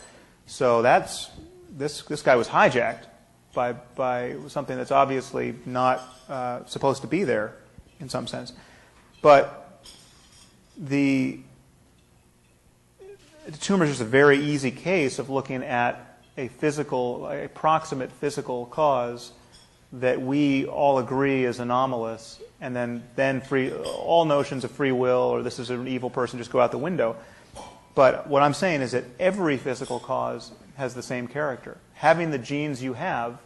So this guy was hijacked by something that's obviously not supposed to be there in some sense. But the tumor is just a very easy case of looking at a proximate physical cause that we all agree is anomalous, and then all notions of free will or this is an evil person just go out the window. But what I'm saying is that every physical cause has the same character. Having the genes you have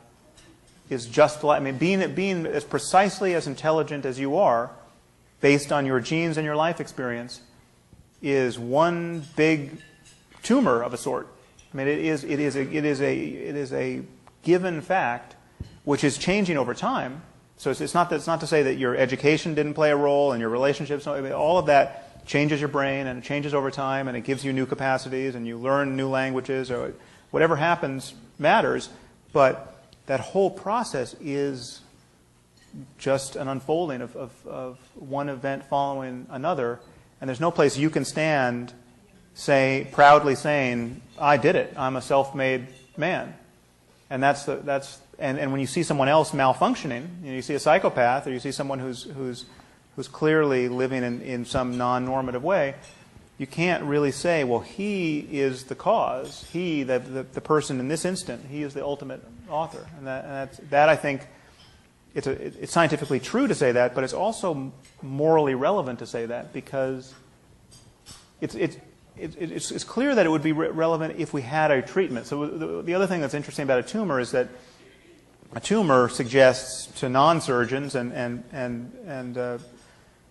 is just like, being as precisely as intelligent as you are, based on your genes and your life experience, is one big tumor of a sort. I mean, it is a given fact, which is changing over time. So it's not to say that your education didn't play a role and your relationships. All of that changes your brain and it changes over time and it gives you new capacities and you learn new languages or whatever happens matters. But that whole process is just an unfolding of one event following another, and there's no place you can stand proudly saying, I did it, I'm a self-made man. And and when you see someone else malfunctioning, you see a psychopath, or you see someone who's clearly living in some non-normative way, you can't really say, well, he is the cause. He, the person in this instant, he is the ultimate author. And that I think, it's scientifically true to say that, but it's also morally relevant to say that, because it's clear that it would be relevant if we had a treatment. So the other thing that's interesting about a tumor is that a tumor suggests to non-surgeons and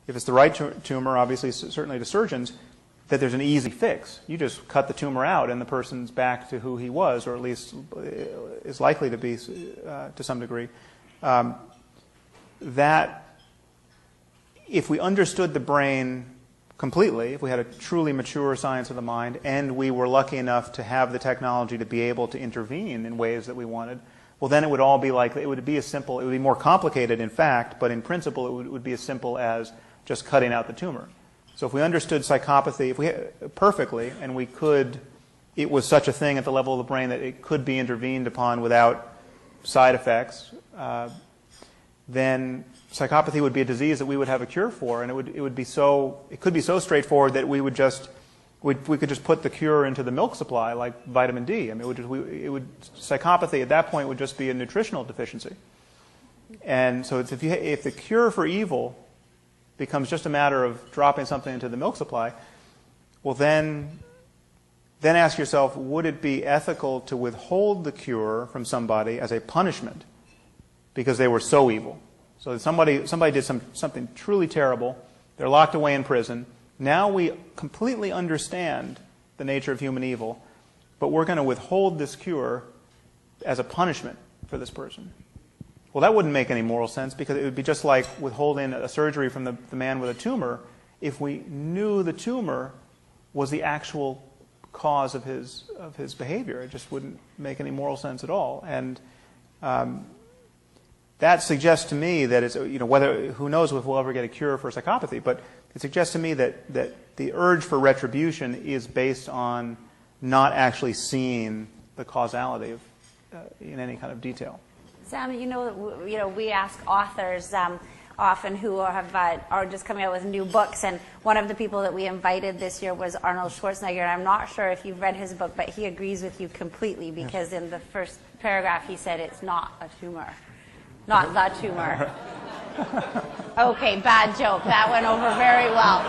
if it's the right tumor, obviously certainly to surgeons, that there's an easy fix. You just cut the tumor out and the person's back to who he was, or at least is likely to be to some degree. That if we understood the brain completely, if we had a truly mature science of the mind, and we were lucky enough to have the technology to be able to intervene in ways that we wanted, well, then it would all be like, it would be as simple, it would be more complicated in fact, but in principle it would be as simple as just cutting out the tumor. So if we understood psychopathy perfectly, and it was such a thing at the level of the brain that it could be intervened upon without side effects, then psychopathy would be a disease that we would have a cure for, and it could be so straightforward that we could just put the cure into the milk supply, like vitamin D. I mean, psychopathy at that point would just be a nutritional deficiency. And so if the cure for evil becomes just a matter of dropping something into the milk supply, well then ask yourself, would it be ethical to withhold the cure from somebody as a punishment because they were so evil? So somebody did something truly terrible, they're locked away in prison. Now we completely understand the nature of human evil, but we're going to withhold this cure as a punishment for this person. Well, that wouldn't make any moral sense, because it would be just like withholding a surgery from the man with a tumor if we knew the tumor was the actual cause of his behavior. It just wouldn't make any moral sense at all. And that suggests to me that it's, who knows if we'll ever get a cure for psychopathy, but it suggests to me that the urge for retribution is based on not actually seeing the causality in any kind of detail. Sam, we ask authors often who are just coming out with new books, and one of the people that we invited this year was Arnold Schwarzenegger, and I'm not sure if you've read his book, but he agrees with you completely, because in the first paragraph he said it's not a tumor. Not the tumor. Okay, bad joke. That went over very well.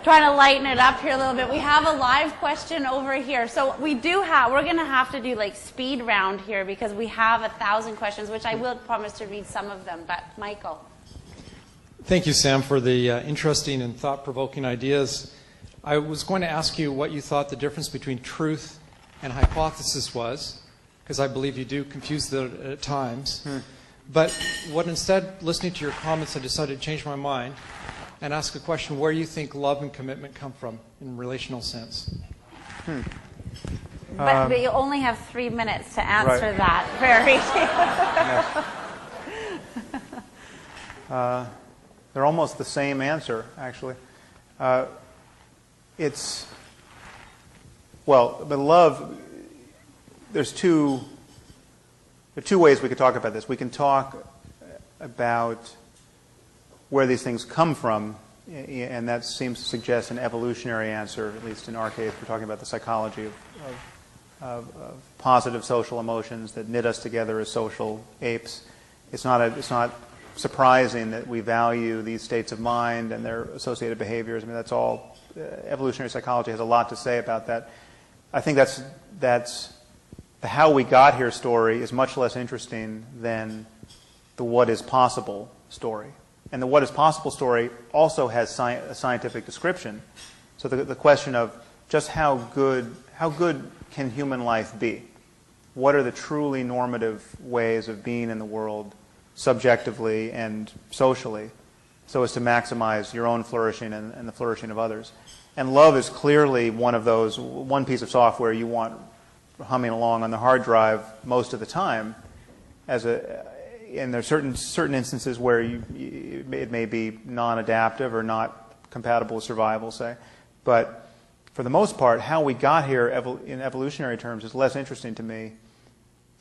Trying to lighten it up here a little bit. We have a live question over here. So we're going to have to do like speed round here, because we have 1,000 questions, which I will promise to read some of them. But Michael. Thank you, Sam, for the interesting and thought-provoking ideas. I was going to ask you what you thought the difference between truth and hypothesis was, because I believe you do confuse them at times. But what instead, listening to your comments, I decided to change my mind and ask a question: where you think love and commitment come from in a relational sense? But you only have 3 minutes to answer that. Very. They're almost the same answer, actually. But love, there are two ways we could talk about this. We can talk about where these things come from, and that seems to suggest an evolutionary answer, at least in our case. We're talking about the psychology of positive social emotions that knit us together as social apes. It's not surprising that we value these states of mind and their associated behaviors. I mean, that's all. Evolutionary psychology has a lot to say about that. I think that's the how we got here story is much less interesting than the what is possible story. And the what is possible story also has a scientific description. So the question of just how good can human life be? What are the truly normative ways of being in the world, subjectively and socially, so as to maximize your own flourishing and the flourishing of others? And love is clearly one of those, one piece of software you want humming along on the hard drive most of the time, and there are certain instances where it may be non-adaptive or not compatible with survival, say. But for the most part, how we got here in evolutionary terms is less interesting to me,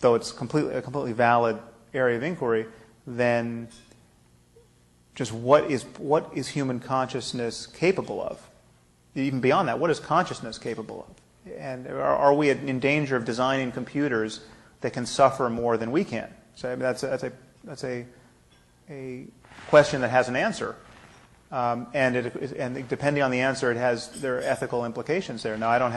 though it's a completely valid area of inquiry, than just what is human consciousness capable of. Even beyond that, what is consciousness capable of? And are we in danger of designing computers that can suffer more than we can? So I mean, that's a question that has an answer, and depending on the answer, there are ethical implications there. Now, I don't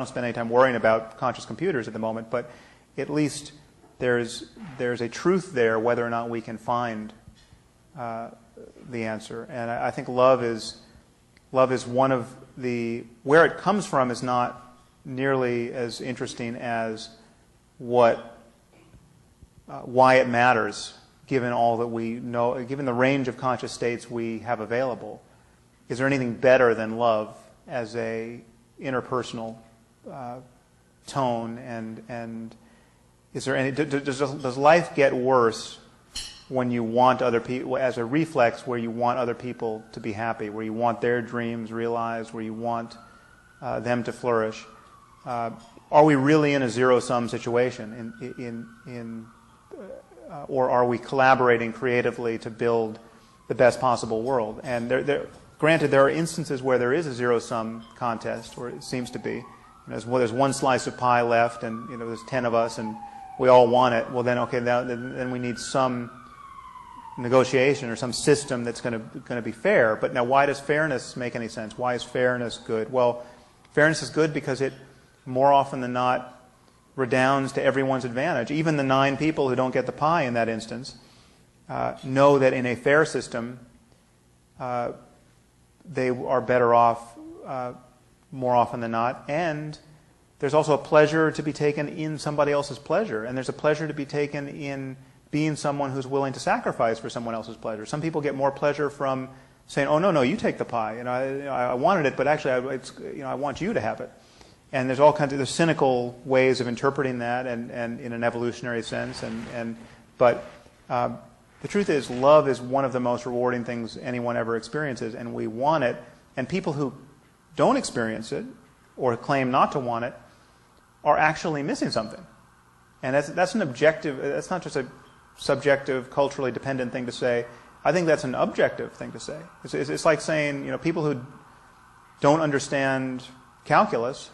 spend any time worrying about conscious computers at the moment, but at least there's a truth there, whether or not we can find the answer. And I think love is one of where it comes from is not nearly as interesting as why it matters, given all that we know, given the range of conscious states we have available. Is there anything better than love as a interpersonal tone? And is there any? Does life get worse when you want other people, as a reflex, where you want other people to be happy, where you want their dreams realized, where you want them to flourish? Are we really in a zero-sum situation, or are we collaborating creatively to build the best possible world? And granted, there are instances where there is a zero-sum contest, or it seems to be. There's one slice of pie left, and there's 10 of us, and we all want it. Well, then, okay, then we need some negotiation or some system that's going to be fair. But now, why does fairness make any sense? Why is fairness good? Well, fairness is good because it, more often than not, redounds to everyone's advantage. Even the 9 people who don't get the pie in that instance know that in a fair system, they are better off more often than not. And there's also a pleasure to be taken in somebody else's pleasure. And there's a pleasure to be taken in being someone who's willing to sacrifice for someone else's pleasure. Some people get more pleasure from saying, "Oh, no, you take the pie. I wanted it, but actually, I want you to have it." And there's all kinds of cynical ways of interpreting that, and in an evolutionary sense. But the truth is, love is one of the most rewarding things anyone ever experiences, and we want it. And people who don't experience it or claim not to want it are actually missing something. And that's an objective. That's not just a subjective, culturally dependent thing to say. I think that's an objective thing to say. It's like saying, people who don't understand calculus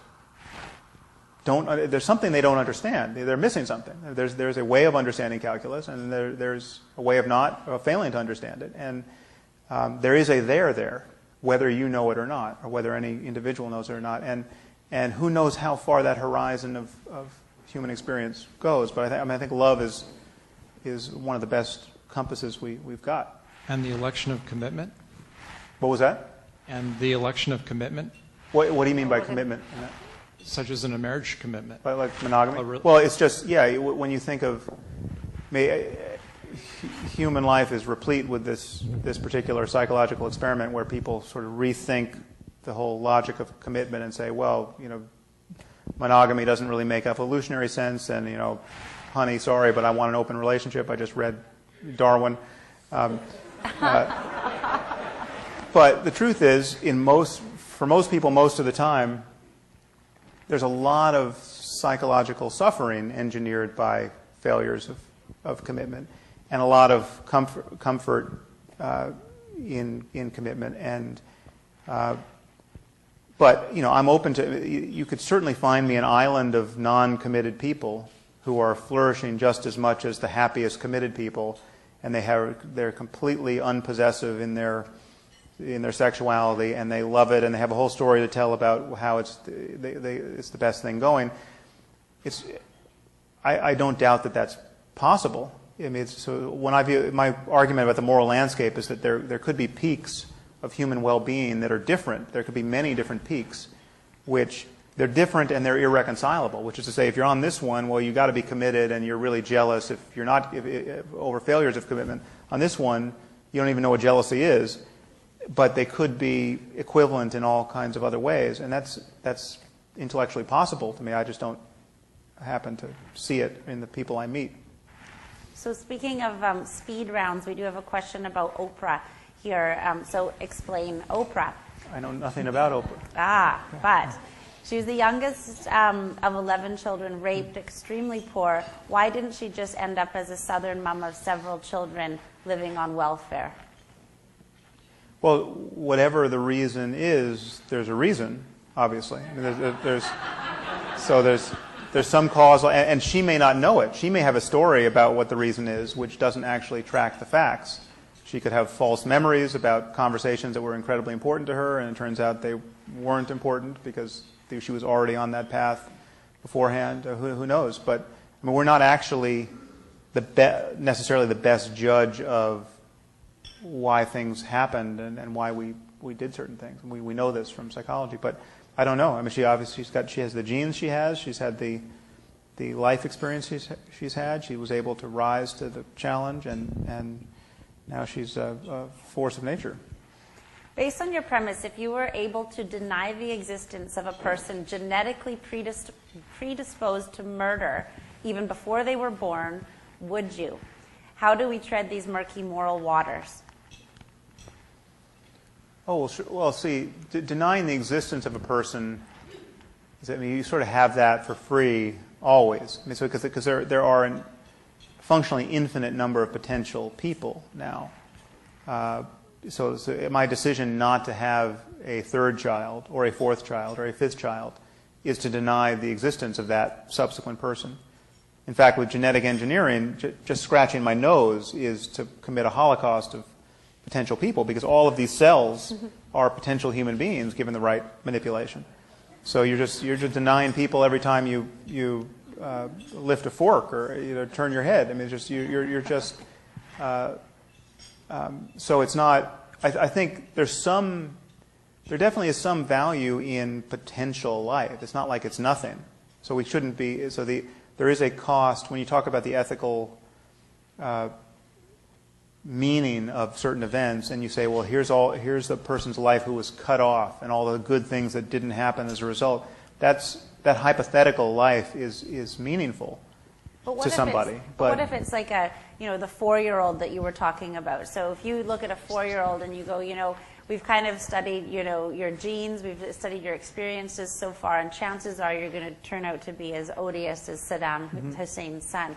there's something they don't understand. They're missing something. There's a way of understanding calculus, and there's a way of failing to understand it. And there is a there, whether you know it or not, or whether any individual knows it or not. And who knows how far that horizon of human experience goes. But I think love is one of the best compasses we've got. And the election of commitment? What was that? And the election of commitment? What do you mean by commitment? Such as in a marriage commitment. Like monogamy? Well, it's just, when you think of human life is replete with this particular psychological experiment where people sort of rethink the whole logic of commitment and say, well, monogamy doesn't really make evolutionary sense, and, honey, sorry, but I want an open relationship. I just read Darwin. But the truth is, for most people, most of the time, there's a lot of psychological suffering engineered by failures of commitment, and a lot of comfort in commitment. And but I'm open to. You could certainly find me an island of non-committed people who are flourishing just as much as the happiest committed people, and they're completely unpossessive in their sexuality, and they love it, and they have a whole story to tell about how it's the best thing going. I don't doubt that that's possible. I mean, so when I view my argument about the moral landscape is that there could be peaks of human well-being that are different. There could be many different peaks, which they're different and they're irreconcilable. Which is to say, if you're on this one, well, you got to be committed, and you're really jealous if you're not over failures of commitment. On this one, you don't even know what jealousy is. But they could be equivalent in all kinds of other ways, and that's intellectually possible to me. I just don't happen to see it in the people I meet. So speaking of speed rounds, we do have a question about Oprah here. So explain Oprah. I know nothing about Oprah. But she was the youngest of 11 children, raped, extremely poor. Why didn't she just end up as a Southern mom of several children living on welfare? Well, whatever the reason is, there's a reason, obviously. I mean, there's some causal, and she may not know it. She may have a story about what the reason is, which doesn't actually track the facts. She could have false memories about conversations that were incredibly important to her, and it turns out they weren't important because she was already on that path beforehand. Who knows? But I mean, we're not actually necessarily the best judge of why things happened and why we did certain things. We know this from psychology, but I don't know. I mean, she has the genes she has. She's had the life experience she's had. She was able to rise to the challenge, and now she's a force of nature. Based on your premise, if you were able to deny the existence of a person genetically predisposed to murder even before they were born, would you? How do we tread these murky moral waters? Oh, well, see, denying the existence of a person, I mean, you sort of have that for free always. I mean, so because there are a functionally infinite number of potential people now. So my decision not to have a third child or a fourth child or a fifth child is to deny the existence of that subsequent person. In fact, with genetic engineering, just scratching my nose is to commit a holocaust of potential people, because all of these cells are potential human beings given the right manipulation. So you're just denying people every time you lift a fork or turn your head. I mean, you're just so it's not. I think there definitely is some value in potential life. It's not like it's nothing. So we shouldn't be. So there is a cost when you talk about the ethical meaning of certain events, and you say, well, here's the person's life who was cut off, and all the good things that didn't happen as a result. That hypothetical life is meaningful to somebody. But what if it's like the 4-year-old that you were talking about? So if you look at a 4-year-old and you go, we've kind of studied, your genes, we've studied your experiences so far, and chances are you're going to turn out to be as odious as Saddam Hussein's son.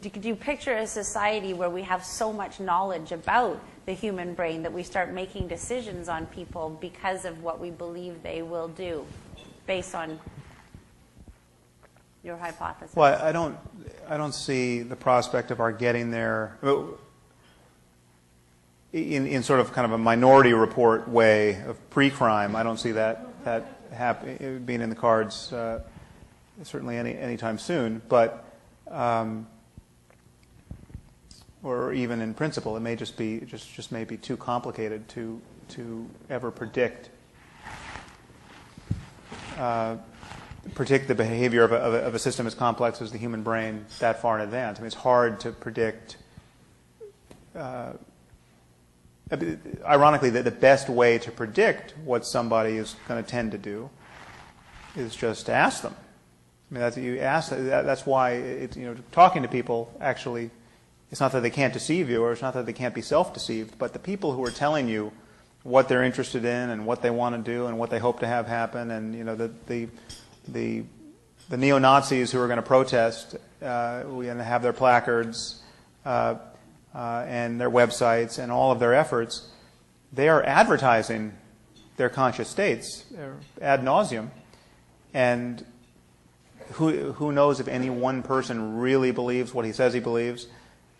Do you picture a society where we have so much knowledge about the human brain that we start making decisions on people because of what we believe they will do based on your hypothesis? Well, I don't see the prospect of our getting there in sort of kind of a Minority Report way of pre-crime. I don't see that being in the cards certainly anytime soon, but or even in principle, it may just may be too complicated to ever predict the behavior of a system as complex as the human brain that far in advance. I mean, it's hard to predict. Ironically, the best way to predict what somebody is going to tend to do is just to ask them. I mean, that's why talking to people actually. It's not that they can't deceive you, or it's not that they can't be self-deceived, but the people who are telling you what they're interested in and what they want to do and what they hope to have happen, and the neo-Nazis who are going to protest and have their placards and their websites and all of their efforts, they are advertising their conscious states ad nauseum, and who knows if any one person really believes what he says he believes.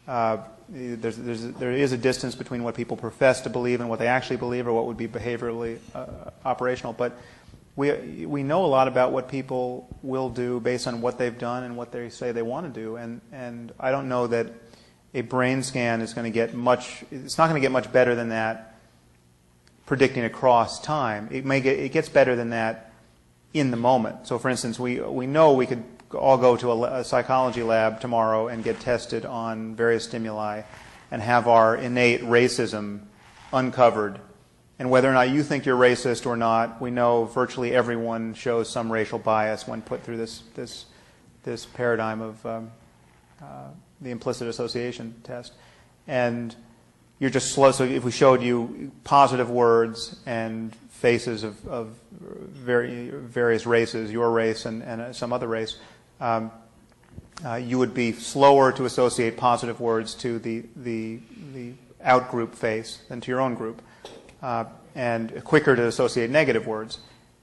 There is a distance between what people profess to believe and what they actually believe, or what would be behaviorally operational. But we know a lot about what people will do based on what they've done and what they say they want to do. And I don't know that a brain scan is going to get much. It's not going to get much better than that predicting across time. It gets better than that in the moment. So, for instance, we know we could all go to a psychology lab tomorrow and get tested on various stimuli and have our innate racism uncovered. And whether or not you think you're racist or not, we know virtually everyone shows some racial bias when put through this paradigm of the implicit association test. And you're just slow. So if we showed you positive words and faces of various races, your race and some other race, you would be slower to associate positive words to the out-group face than to your own group, and quicker to associate negative words.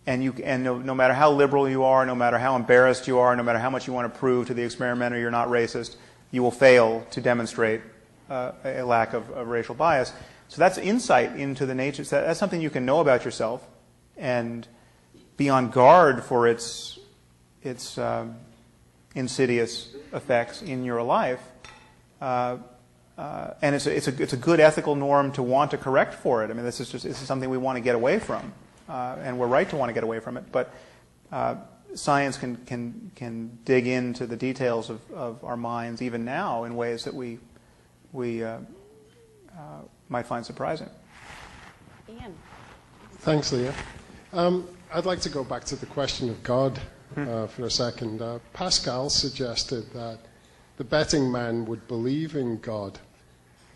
And no matter how liberal you are, no matter how embarrassed you are, no matter how much you want to prove to the experimenter you're not racist, you will fail to demonstrate a lack of racial bias. So that's insight into the nature. That's something you can know about yourself and be on guard for its insidious effects in your life. And it's a good ethical norm to want to correct for it. I mean, this is something we want to get away from, and we're right to want to get away from it. But science can dig into the details of our minds even now in ways that we might find surprising. Ian. Thanks, Leah. I'd like to go back to the question of God for a second. Pascal suggested that the betting man would believe in God,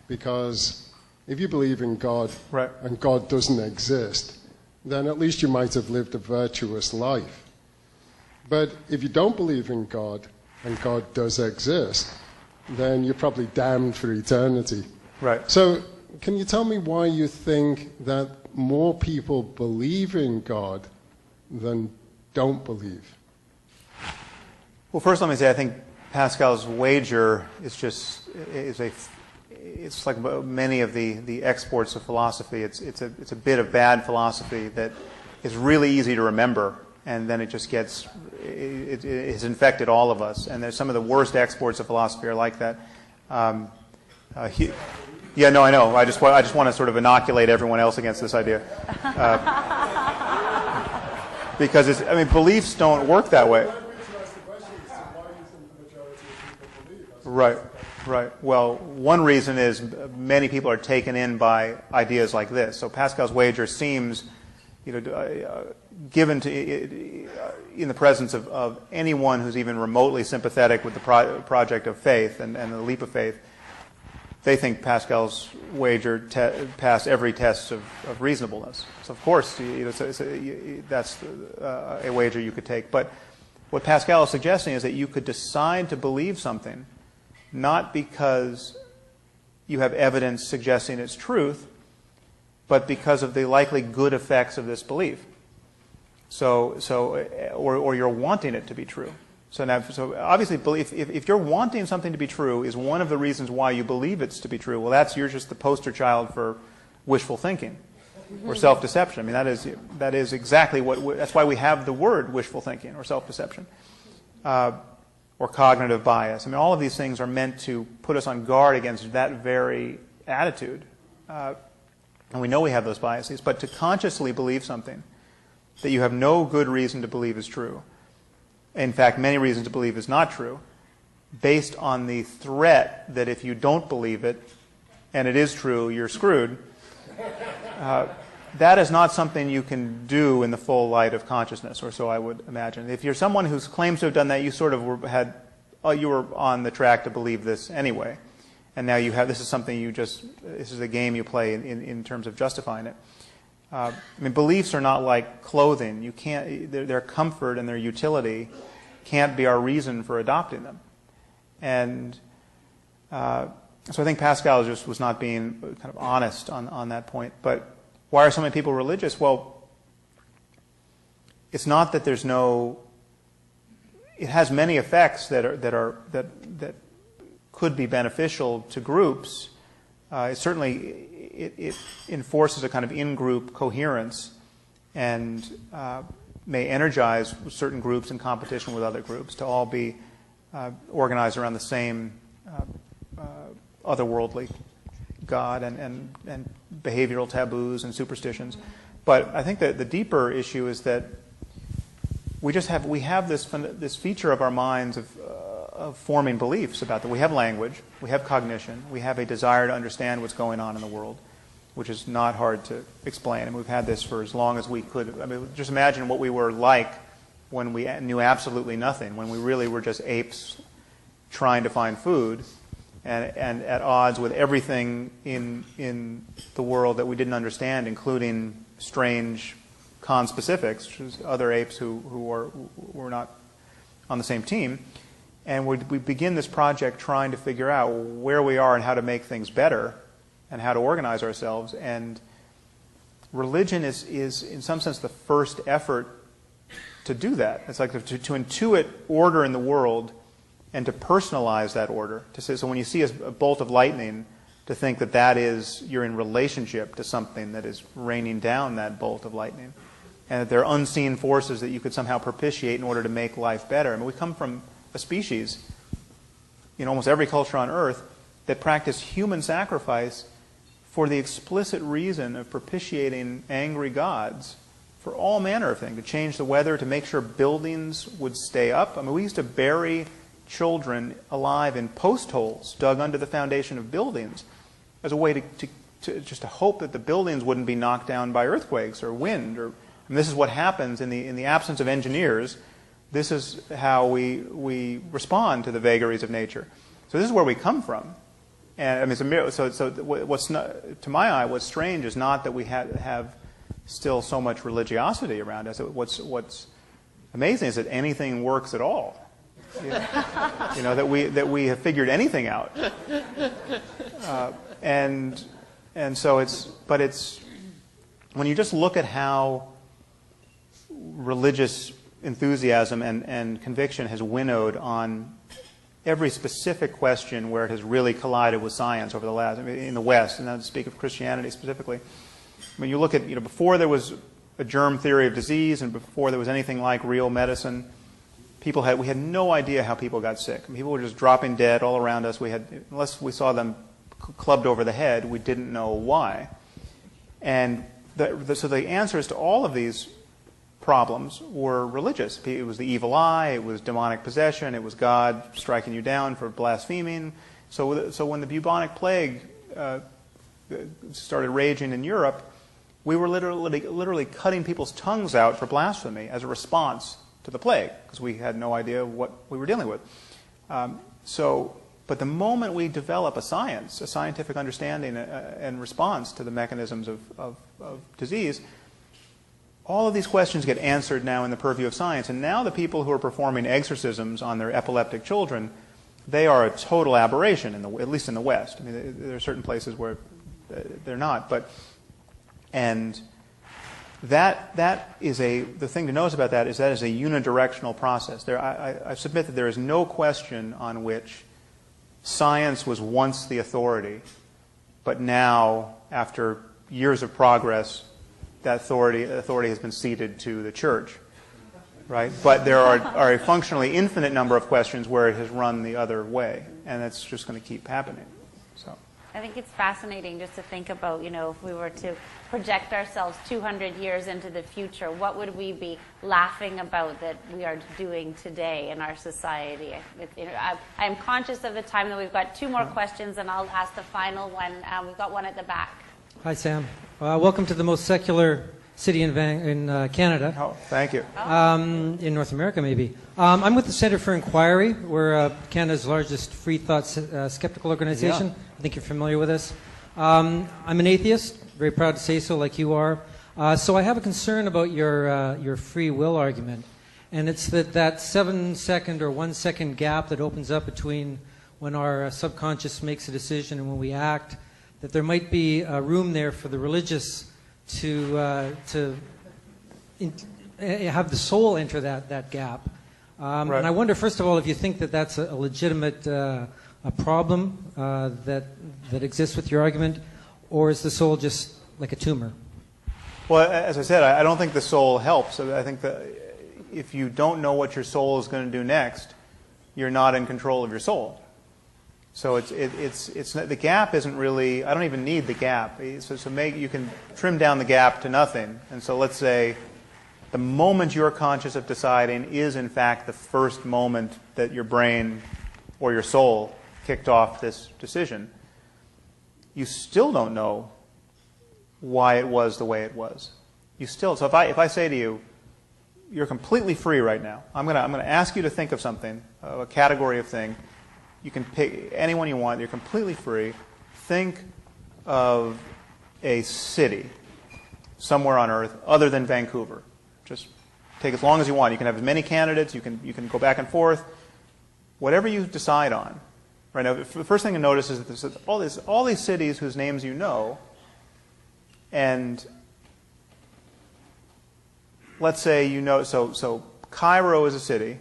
because if you believe in God right. and God doesn't exist, then at least you might have lived a virtuous life. But if you don't believe in God and God does exist, then you're probably damned for eternity. Right. So can you tell me why you think that more people believe in God than don't believe? Well, first let me say I think Pascal's wager it's like many of the exports of philosophy. It's a bit of bad philosophy that is really easy to remember, and then it just gets it has infected all of us. And there's some of the worst exports of philosophy are like that. Yeah, no, I know. I just want to sort of inoculate everyone else against this idea, because beliefs don't work that way. Right, right. Well, one reason is many people are taken in by ideas like this. So Pascal's wager seems, given to in the presence of anyone who's even remotely sympathetic with the project of faith and the leap of faith. They think Pascal's wager passed every test of reasonableness. So of course, that's a wager you could take. But what Pascal is suggesting is that you could decide to believe something, not because you have evidence suggesting its truth, but because of the likely good effects of this belief. Or you're wanting it to be true. So obviously, if you're wanting something to be true is one of the reasons why you believe it's to be true. Well, you're just the poster child for wishful thinking or self-deception. I mean, that is exactly that's why we have the word wishful thinking or self-deception or cognitive bias. I mean, all of these things are meant to put us on guard against that very attitude. And we know we have those biases, but to consciously believe something that you have no good reason to believe is true, in fact, many reasons to believe is not true, based on the threat that if you don't believe it, and it is true, you're screwed, that is not something you can do in the full light of consciousness, or so I would imagine. If you're someone who claims to have done that, you sort of you were on the track to believe this anyway, and now this is something this is a game you play in terms of justifying it. Beliefs are not like clothing. You can't. Their comfort and their utility can't be our reason for adopting them. And so I think Pascal just was not being kind of honest on that point. But why are so many people religious? Well, it's not that there's no. It has many effects that could be beneficial to groups. It enforces a kind of in-group coherence and may energize certain groups in competition with other groups to all be organized around the same otherworldly God and behavioral taboos and superstitions. But I think that the deeper issue is that we have this feature of our minds of forming beliefs about that. We have language, we have cognition, we have a desire to understand what's going on in the world, which is not hard to explain. And we've had this for as long as we could. I mean, just imagine what we were like when we knew absolutely nothing, when we really were just apes trying to find food. and at odds with everything in the world that we didn't understand, including strange conspecifics, which is other apes who were not on the same team. And we begin this project trying to figure out where we are and how to make things better and how to organize ourselves. And religion is in some sense, the first effort to do that. It's like to intuit order in the world and to personalize that order. To say, so when you see a bolt of lightning, to think that that is, you're in relationship to something that is raining down that bolt of lightning. And that there are unseen forces that you could somehow propitiate in order to make life better. I mean, we come from a species in almost every culture on Earth that practice human sacrifice for the explicit reason of propitiating angry gods for all manner of things, to change the weather, to make sure buildings would stay up. I mean, we used to bury children alive in post holes dug under the foundation of buildings as a way to just to hope that the buildings wouldn't be knocked down by earthquakes or wind. And this is what happens in the absence of engineers. This is how we respond to the vagaries of nature. So this is where we come from. And I mean, it's a miracle. So what's not, to my eye, what's strange is not that we have still so much religiosity around us. What's amazing is that anything works at all. You know, that we have figured anything out. And so it's when you just look at how religious enthusiasm and conviction has winnowed on every specific question where it has really collided with science over the last, I mean, in the West, and now to speak of Christianity specifically. When you look at, before there was a germ theory of disease and before there was anything like real medicine, we had no idea how people got sick. People were just dropping dead all around us. Unless we saw them clubbed over the head, we didn't know why. And so the answers to all of these problems were religious. It was the evil eye, it was demonic possession, it was God striking you down for blaspheming. So when the bubonic plague started raging in Europe, we were literally cutting people's tongues out for blasphemy as a response to the plague, because we had no idea what we were dealing with. But the moment we develop a scientific understanding and response to the mechanisms of disease, all of these questions get answered now in the purview of science. And now the people who are performing exorcisms on their epileptic children, they are a total aberration, at least in the West. I mean, there are certain places where they're not. And that is the thing to notice about that is a unidirectional process. I submit that there is no question on which science was once the authority, but now, after years of progress, that authority has been ceded to the church, right? But there are a functionally infinite number of questions where it has run the other way, and it's just going to keep happening. So I think it's fascinating just to think about, if we were to project ourselves 200 years into the future, what would we be laughing about that we are doing today in our society? I'm conscious of the time that we've got two more questions, and I'll ask the final one. We've got one at the back. Hi, Sam. Welcome to the most secular city in Canada. Oh, thank you. In North America, maybe. I'm with the Centre for Inquiry. We're Canada's largest free thought skeptical organization. Yeah. I think you're familiar with us. I'm an atheist, very proud to say so, like you are. So I have a concern about your free will argument. And it's that 7-second or 1 second gap that opens up between when our subconscious makes a decision and when we act, that there might be room there for the religious to have the soul enter that gap. Right. And I wonder, first of all, if you think that that's a legitimate a problem that exists with your argument, or is the soul just like a tumor? Well, as I said, I don't think the soul helps. I think that if you don't know what your soul is going to do next, you're not in control of your soul. So it's not, the gap isn't really. I don't even need the gap. You can trim down the gap to nothing. And so let's say the moment you're conscious of deciding is in fact the first moment that your brain or your soul kicked off this decision. You still don't know why it was the way it was. So if I say to you, you're completely free right now. I'm going to ask you to think of something, a category of thing. You can pick anyone you want. You're completely free. Think of a city somewhere on Earth other than Vancouver. Just take as long as you want. You can have as many candidates. You can go back and forth. Whatever you decide on. Right now, the first thing to notice is that there's all these cities whose names you know, and let's say you know. So Cairo is a city,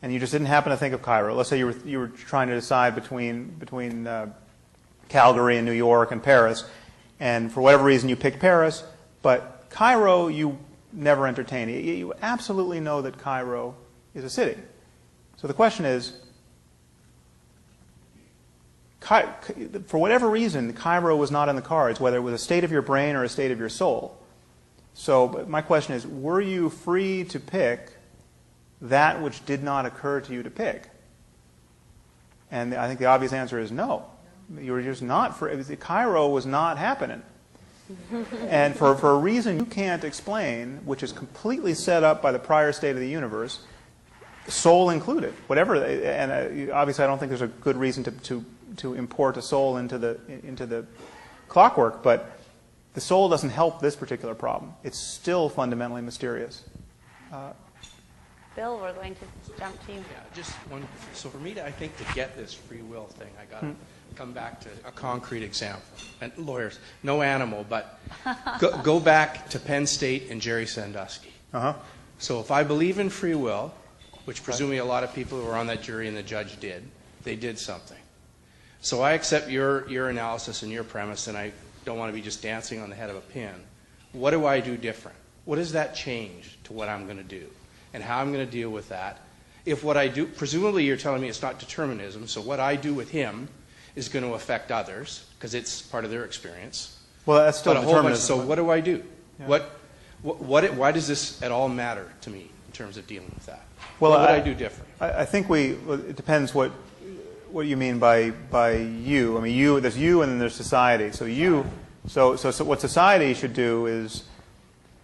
and you just didn't happen to think of Cairo. Let's say you were trying to decide between Calgary and New York and Paris, and for whatever reason you picked Paris, but Cairo you never entertained. You absolutely know that Cairo is a city. So the question is, for whatever reason, Cairo was not in the cards, whether it was a state of your brain or a state of your soul. So my question is, were you free to pick that which did not occur to you to pick? And I think the obvious answer is no. You were just not free. Cairo was not happening. And for a reason you can't explain, which is completely set up by the prior state of the universe, soul included, whatever. And obviously I don't think there's a good reason to import a soul into the clockwork, but the soul doesn't help this particular problem. It's still fundamentally mysterious. Bill, we're going to jump to you. Yeah, just one. So for me, I think to get this free will thing, I got to come back to a concrete example. And lawyers, no animal, but go back to Penn State and Jerry Sandusky. So if I believe in free will, which presumably a lot of people who were on that jury and the judge did, they did something. So I accept your analysis and your premise, and I don't want to be just dancing on the head of a pin. What do I do different? What does that change to what I'm going to do? And how I'm going to deal with that? If what I do, presumably you're telling me it's not determinism, so what I do with him is going to affect others, because it's part of their experience. Well, that's still determinism. So what do I do? Yeah. Why does this at all matter to me in terms of dealing with that? Well, what would I do different? I think it depends what you mean by you. I mean, there's you and then there's society. So what society should do is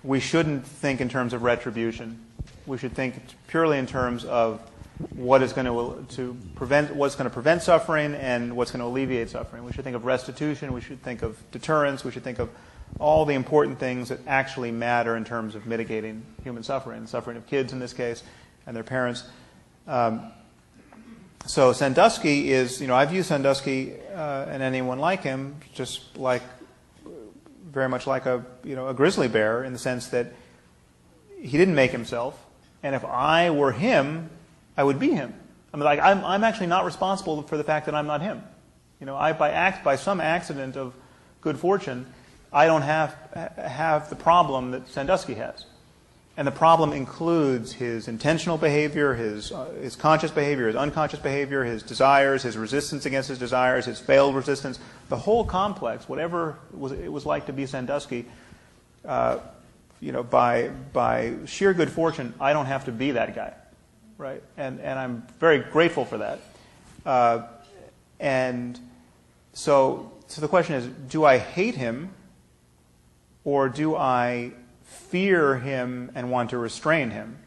we shouldn't think in terms of retribution. We should think purely in terms of what is going to prevent suffering and what's going to alleviate suffering. We should think of restitution. We should think of deterrence. We should think of all the important things that actually matter in terms of mitigating human suffering, the suffering of kids in this case and their parents. So Sandusky is, I view Sandusky and anyone like him just very much like a grizzly bear, in the sense that he didn't make himself, and if I were him, I would be him. I mean, I'm actually not responsible for the fact that I'm not him. By some accident of good fortune, I don't have the problem that Sandusky has. And the problem includes his intentional behavior, his conscious behavior, his unconscious behavior, his desires, his resistance against his desires, his failed resistance, the whole complex, whatever it was like to be Sandusky. By sheer good fortune, I don't have to be that guy, right? And I'm very grateful for that. And so the question is, do I hate him, or do I fear him and want to restrain him?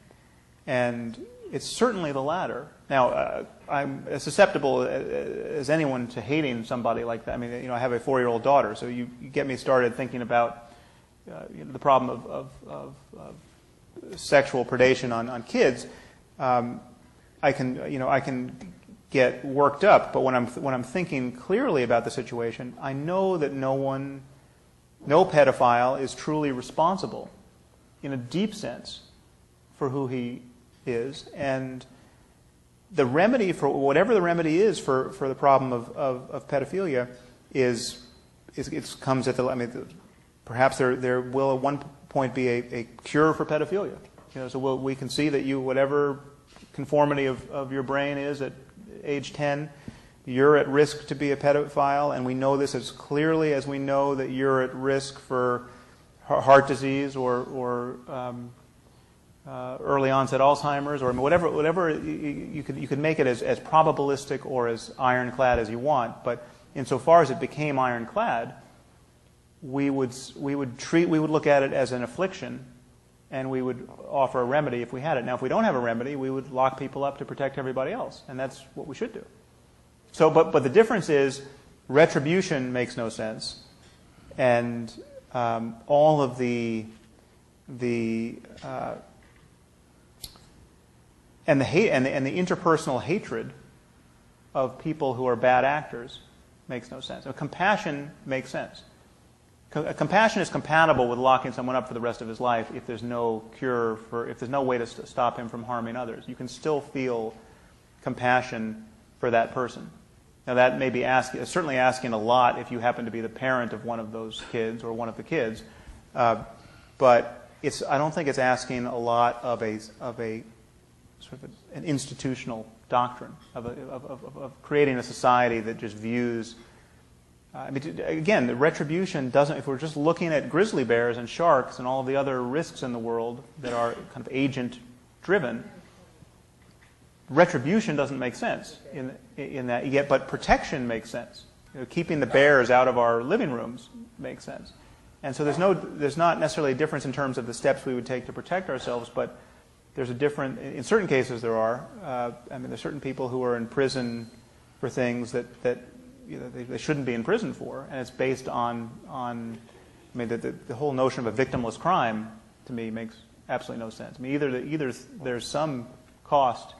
And it's certainly the latter. Now, I'm as susceptible as anyone to hating somebody like that. I mean, I have a 4-year-old daughter, so you get me started thinking about the problem of sexual predation on kids. I can get worked up, but when I'm thinking clearly about the situation, I know that no pedophile is truly responsible in a deep sense for who he is, and the remedy, for whatever the remedy is for the problem of pedophilia, comes at perhaps there will at one point be a cure for pedophilia. So we can see that whatever conformity of your brain is at age 10, you're at risk to be a pedophile, and we know this as clearly as we know that you're at risk for heart disease or early onset Alzheimer's, or whatever you could make it as probabilistic or as ironclad as you want. But insofar as it became ironclad, we would look at it as an affliction, and we would offer a remedy if we had it. Now, if we don't have a remedy, we would lock people up to protect everybody else, and that's what we should do. So, but the difference is retribution makes no sense, and all of the interpersonal hatred of people who are bad actors makes no sense. Compassion makes sense. Compassion is compatible with locking someone up for the rest of his life if there's no cure if there's no way to stop him from harming others. You can still feel compassion for that person. Now that may be certainly asking a lot if you happen to be the parent of one of those kids or one of the kids, but I don't think it's asking a lot of a sort of an institutional doctrine of creating a society that just views. Again, the retribution doesn't. If we're just looking at grizzly bears and sharks and all of the other risks in the world that are kind of agent-driven, retribution doesn't make sense in that. Yet, but protection makes sense. Keeping the bears out of our living rooms makes sense. And so there's not necessarily a difference in terms of the steps we would take to protect ourselves, but there's a different. In certain cases, there are. There's certain people who are in prison for things that they shouldn't be in prison for, and it's based on the whole notion of a victimless crime to me makes absolutely no sense. Either there's some cost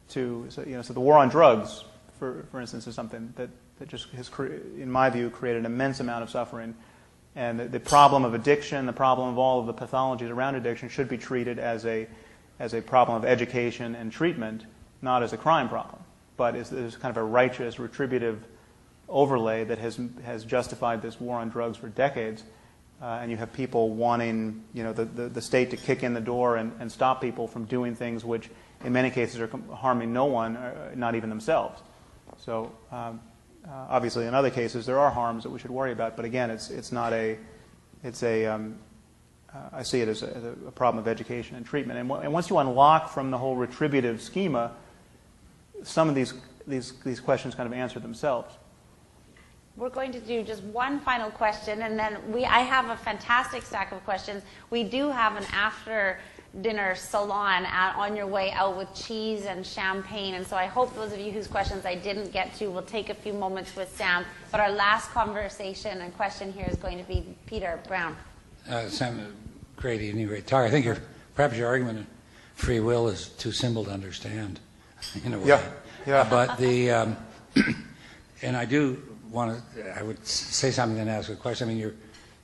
to so the war on drugs, for instance, is something that just has, in my view, created an immense amount of suffering, and the problem of addiction, the problem of all of the pathologies around addiction, should be treated as a problem of education and treatment, not as a crime problem. But there's kind of a righteous, retributive overlay that has justified this war on drugs for decades, and you have people wanting the state to kick in the door and stop people from doing things which in many cases are harming no one, not even themselves. So obviously in other cases there are harms that we should worry about, but again I see it as a problem of education and treatment. And once you unlock from the whole retributive schema, some of these questions kind of answer themselves. We're going to do just one final question, and then I have a fantastic stack of questions. We do have an after-dinner salon on your way out with cheese and champagne, and so I hope those of you whose questions I didn't get to will take a few moments with Sam. But our last conversation and question here is going to be Peter Brown. Sam, great evening, great talk. I think perhaps your argument of free will is too simple to understand in a way. Yeah. But and I would say something and ask a question. I mean,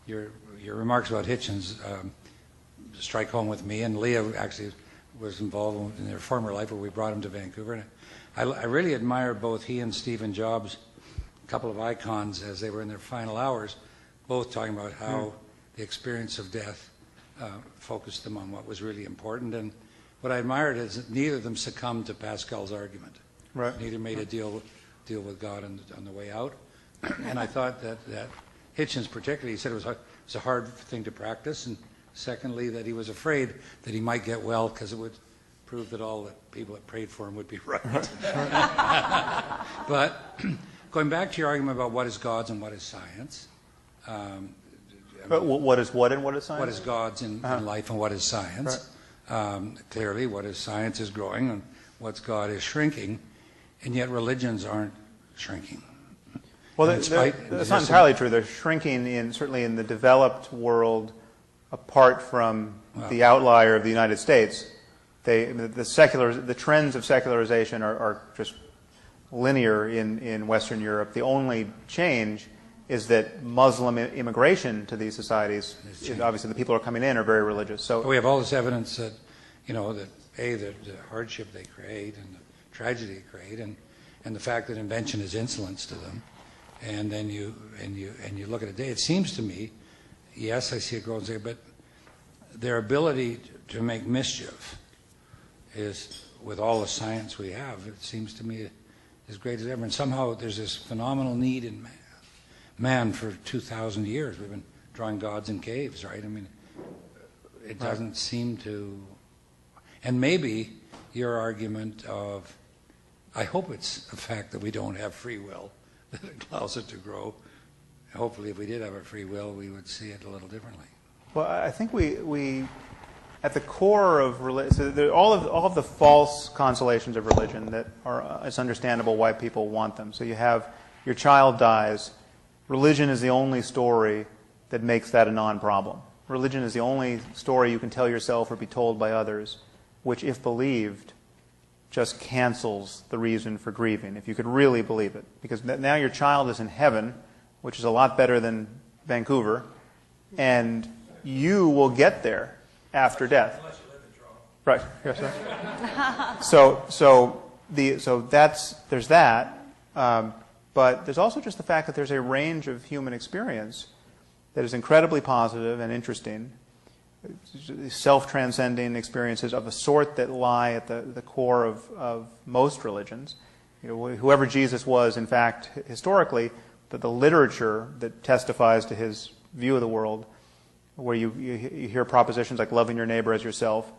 your remarks about Hitchens strike home with me, and Leah actually was involved in their former life where we brought him to Vancouver. And I really admire both he and Stephen Jobs, a couple of icons as they were in their final hours, both talking about how the experience of death focused them on what was really important. And what I admired is that neither of them succumbed to Pascal's argument. Right. Neither made a deal with God on the way out. And I thought that Hitchens particularly, he said it was a hard thing to practice, and secondly, that he was afraid that he might get well because it would prove that all the people that prayed for him would be right. But going back to your argument about what is God's and what is science. But what is what and what is science? What is God's in life and what is science? Right. Clearly, what is science is growing and what's God is shrinking, and yet religions aren't shrinking. Well, that's not entirely true. They're shrinking certainly in the developed world, apart from the outlier of the United States. The trends of secularization are just linear in Western Europe. The only change is that Muslim immigration to these societies, obviously the people who are coming in are very religious. So we have all this evidence that, the hardship they create and the tragedy they create, and the fact that invention is insolence to them. And then you look at it. It seems to me, yes, I see it growing, but their ability to make mischief is, with all the science we have, it seems to me as great as ever. And somehow there's this phenomenal need in man for 2,000 years. We've been drawing gods in caves, right? I mean, it doesn't seem to. And maybe your argument of, I hope it's the fact that we don't have free will that allows it to grow. Hopefully, if we did have a free will, we would see it a little differently. Well, I think we at the core of religion, so all of the false consolations of religion that are, it's understandable why people want them. So you have your child dies. Religion is the only story that makes that a non-problem. Religion is the only story you can tell yourself or be told by others, which, if believed, just cancels the reason for grieving, if you could really believe it. Because now your child is in heaven, which is a lot better than Vancouver, and you will get there after death. Unless you live in Toronto. Right. Yes, sir. So there's that. But there's also just the fact that there's a range of human experience that is incredibly positive and interesting, self-transcending experiences of a sort that lie at the core of most religions. You know, whoever Jesus was, in fact, historically, the literature that testifies to his view of the world, where you hear propositions like loving your neighbor as yourself,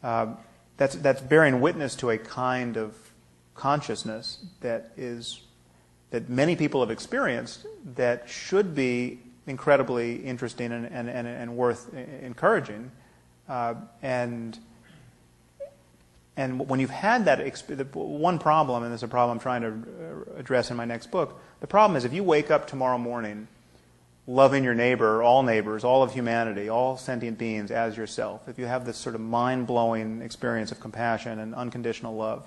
that's bearing witness to a kind of consciousness that many people have experienced that should be incredibly interesting and worth encouraging. And when you've had that one problem, and this is a problem I'm trying to address in my next book, the problem is if you wake up tomorrow morning loving your neighbor, all neighbors, all of humanity, all sentient beings as yourself, if you have this sort of mind-blowing experience of compassion and unconditional love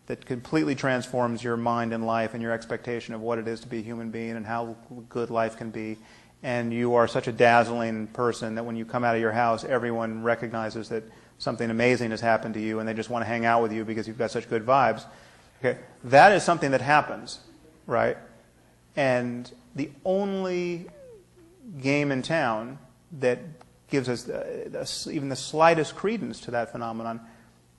that completely transforms your mind and life and your expectation of what it is to be a human being and how good life can be, and you are such a dazzling person that when you come out of your house, everyone recognizes that something amazing has happened to you and they just want to hang out with you because you've got such good vibes. Okay, that is something that happens, right? And the only game in town that gives us even the slightest credence to that phenomenon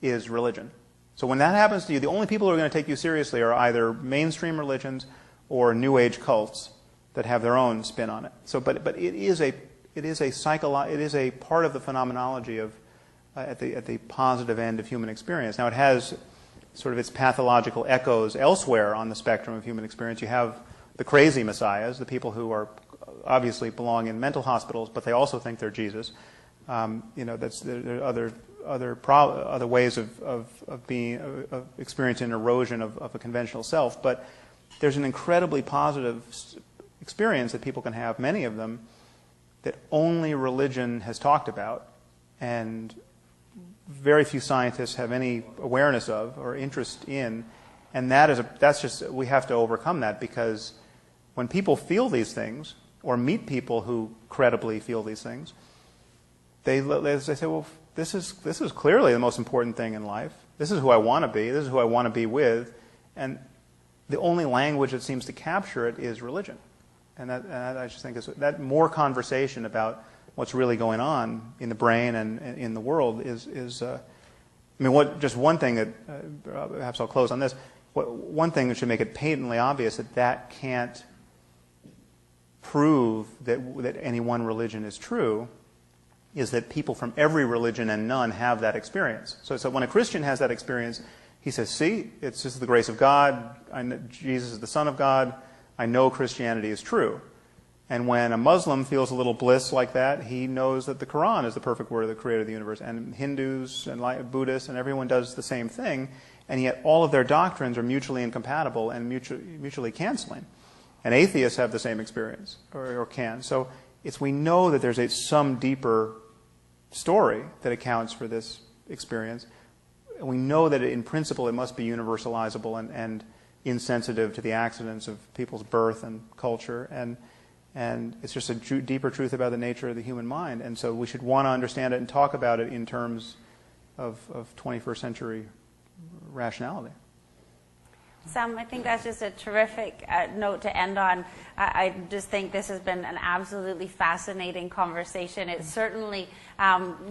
is religion. So when that happens to you, the only people who are going to take you seriously are either mainstream religions or New Age cults that have their own spin on it. So, but it is a part of the phenomenology of at the positive end of human experience. Now it has sort of its pathological echoes elsewhere on the spectrum of human experience. You have the crazy messiahs, the people who are obviously belong in mental hospitals, but they also think they're Jesus. There are other ways of experiencing erosion of a conventional self. But there's an incredibly positive experience that people can have, many of them, that only religion has talked about, and very few scientists have any awareness of or interest in. And we have to overcome that, because when people feel these things or meet people who credibly feel these things, they say, well, this is clearly the most important thing in life. This is who I want to be. This is who I want to be with. And the only language that seems to capture it is religion. And that I just think is that more conversation about what's really going on in the brain and in the world is just one thing that perhaps I'll close on this. One thing that should make it patently obvious that can't prove that any one religion is true is that people from every religion and none have that experience. So when a Christian has that experience, he says, see, it's just the grace of God. Jesus is the Son of God. I know Christianity is true. And when a Muslim feels a little bliss like that, he knows that the Quran is the perfect word of the Creator of the universe. And Hindus and Buddhists and everyone does the same thing, and yet all of their doctrines are mutually incompatible and mutually canceling. And atheists have the same experience, or can. So we know that there's some deeper story that accounts for this experience. We know that in principle it must be universalizable and insensitive to the accidents of people's birth and culture, and it's just a deeper truth about the nature of the human mind. And so we should want to understand it and talk about it in terms of 21st century rationality. Sam, I think that's just a terrific note to end on. I just think this has been an absolutely fascinating conversation. It's certainly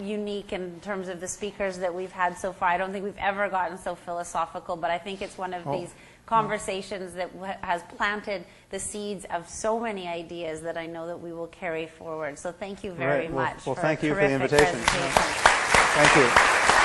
unique in terms of the speakers that we've had so far. I don't think we've ever gotten so philosophical, but I think it's one of these conversations that has planted the seeds of so many ideas that I know that we will carry forward. So thank you very much. Well, thank you for the invitation. Presentation. Thank you.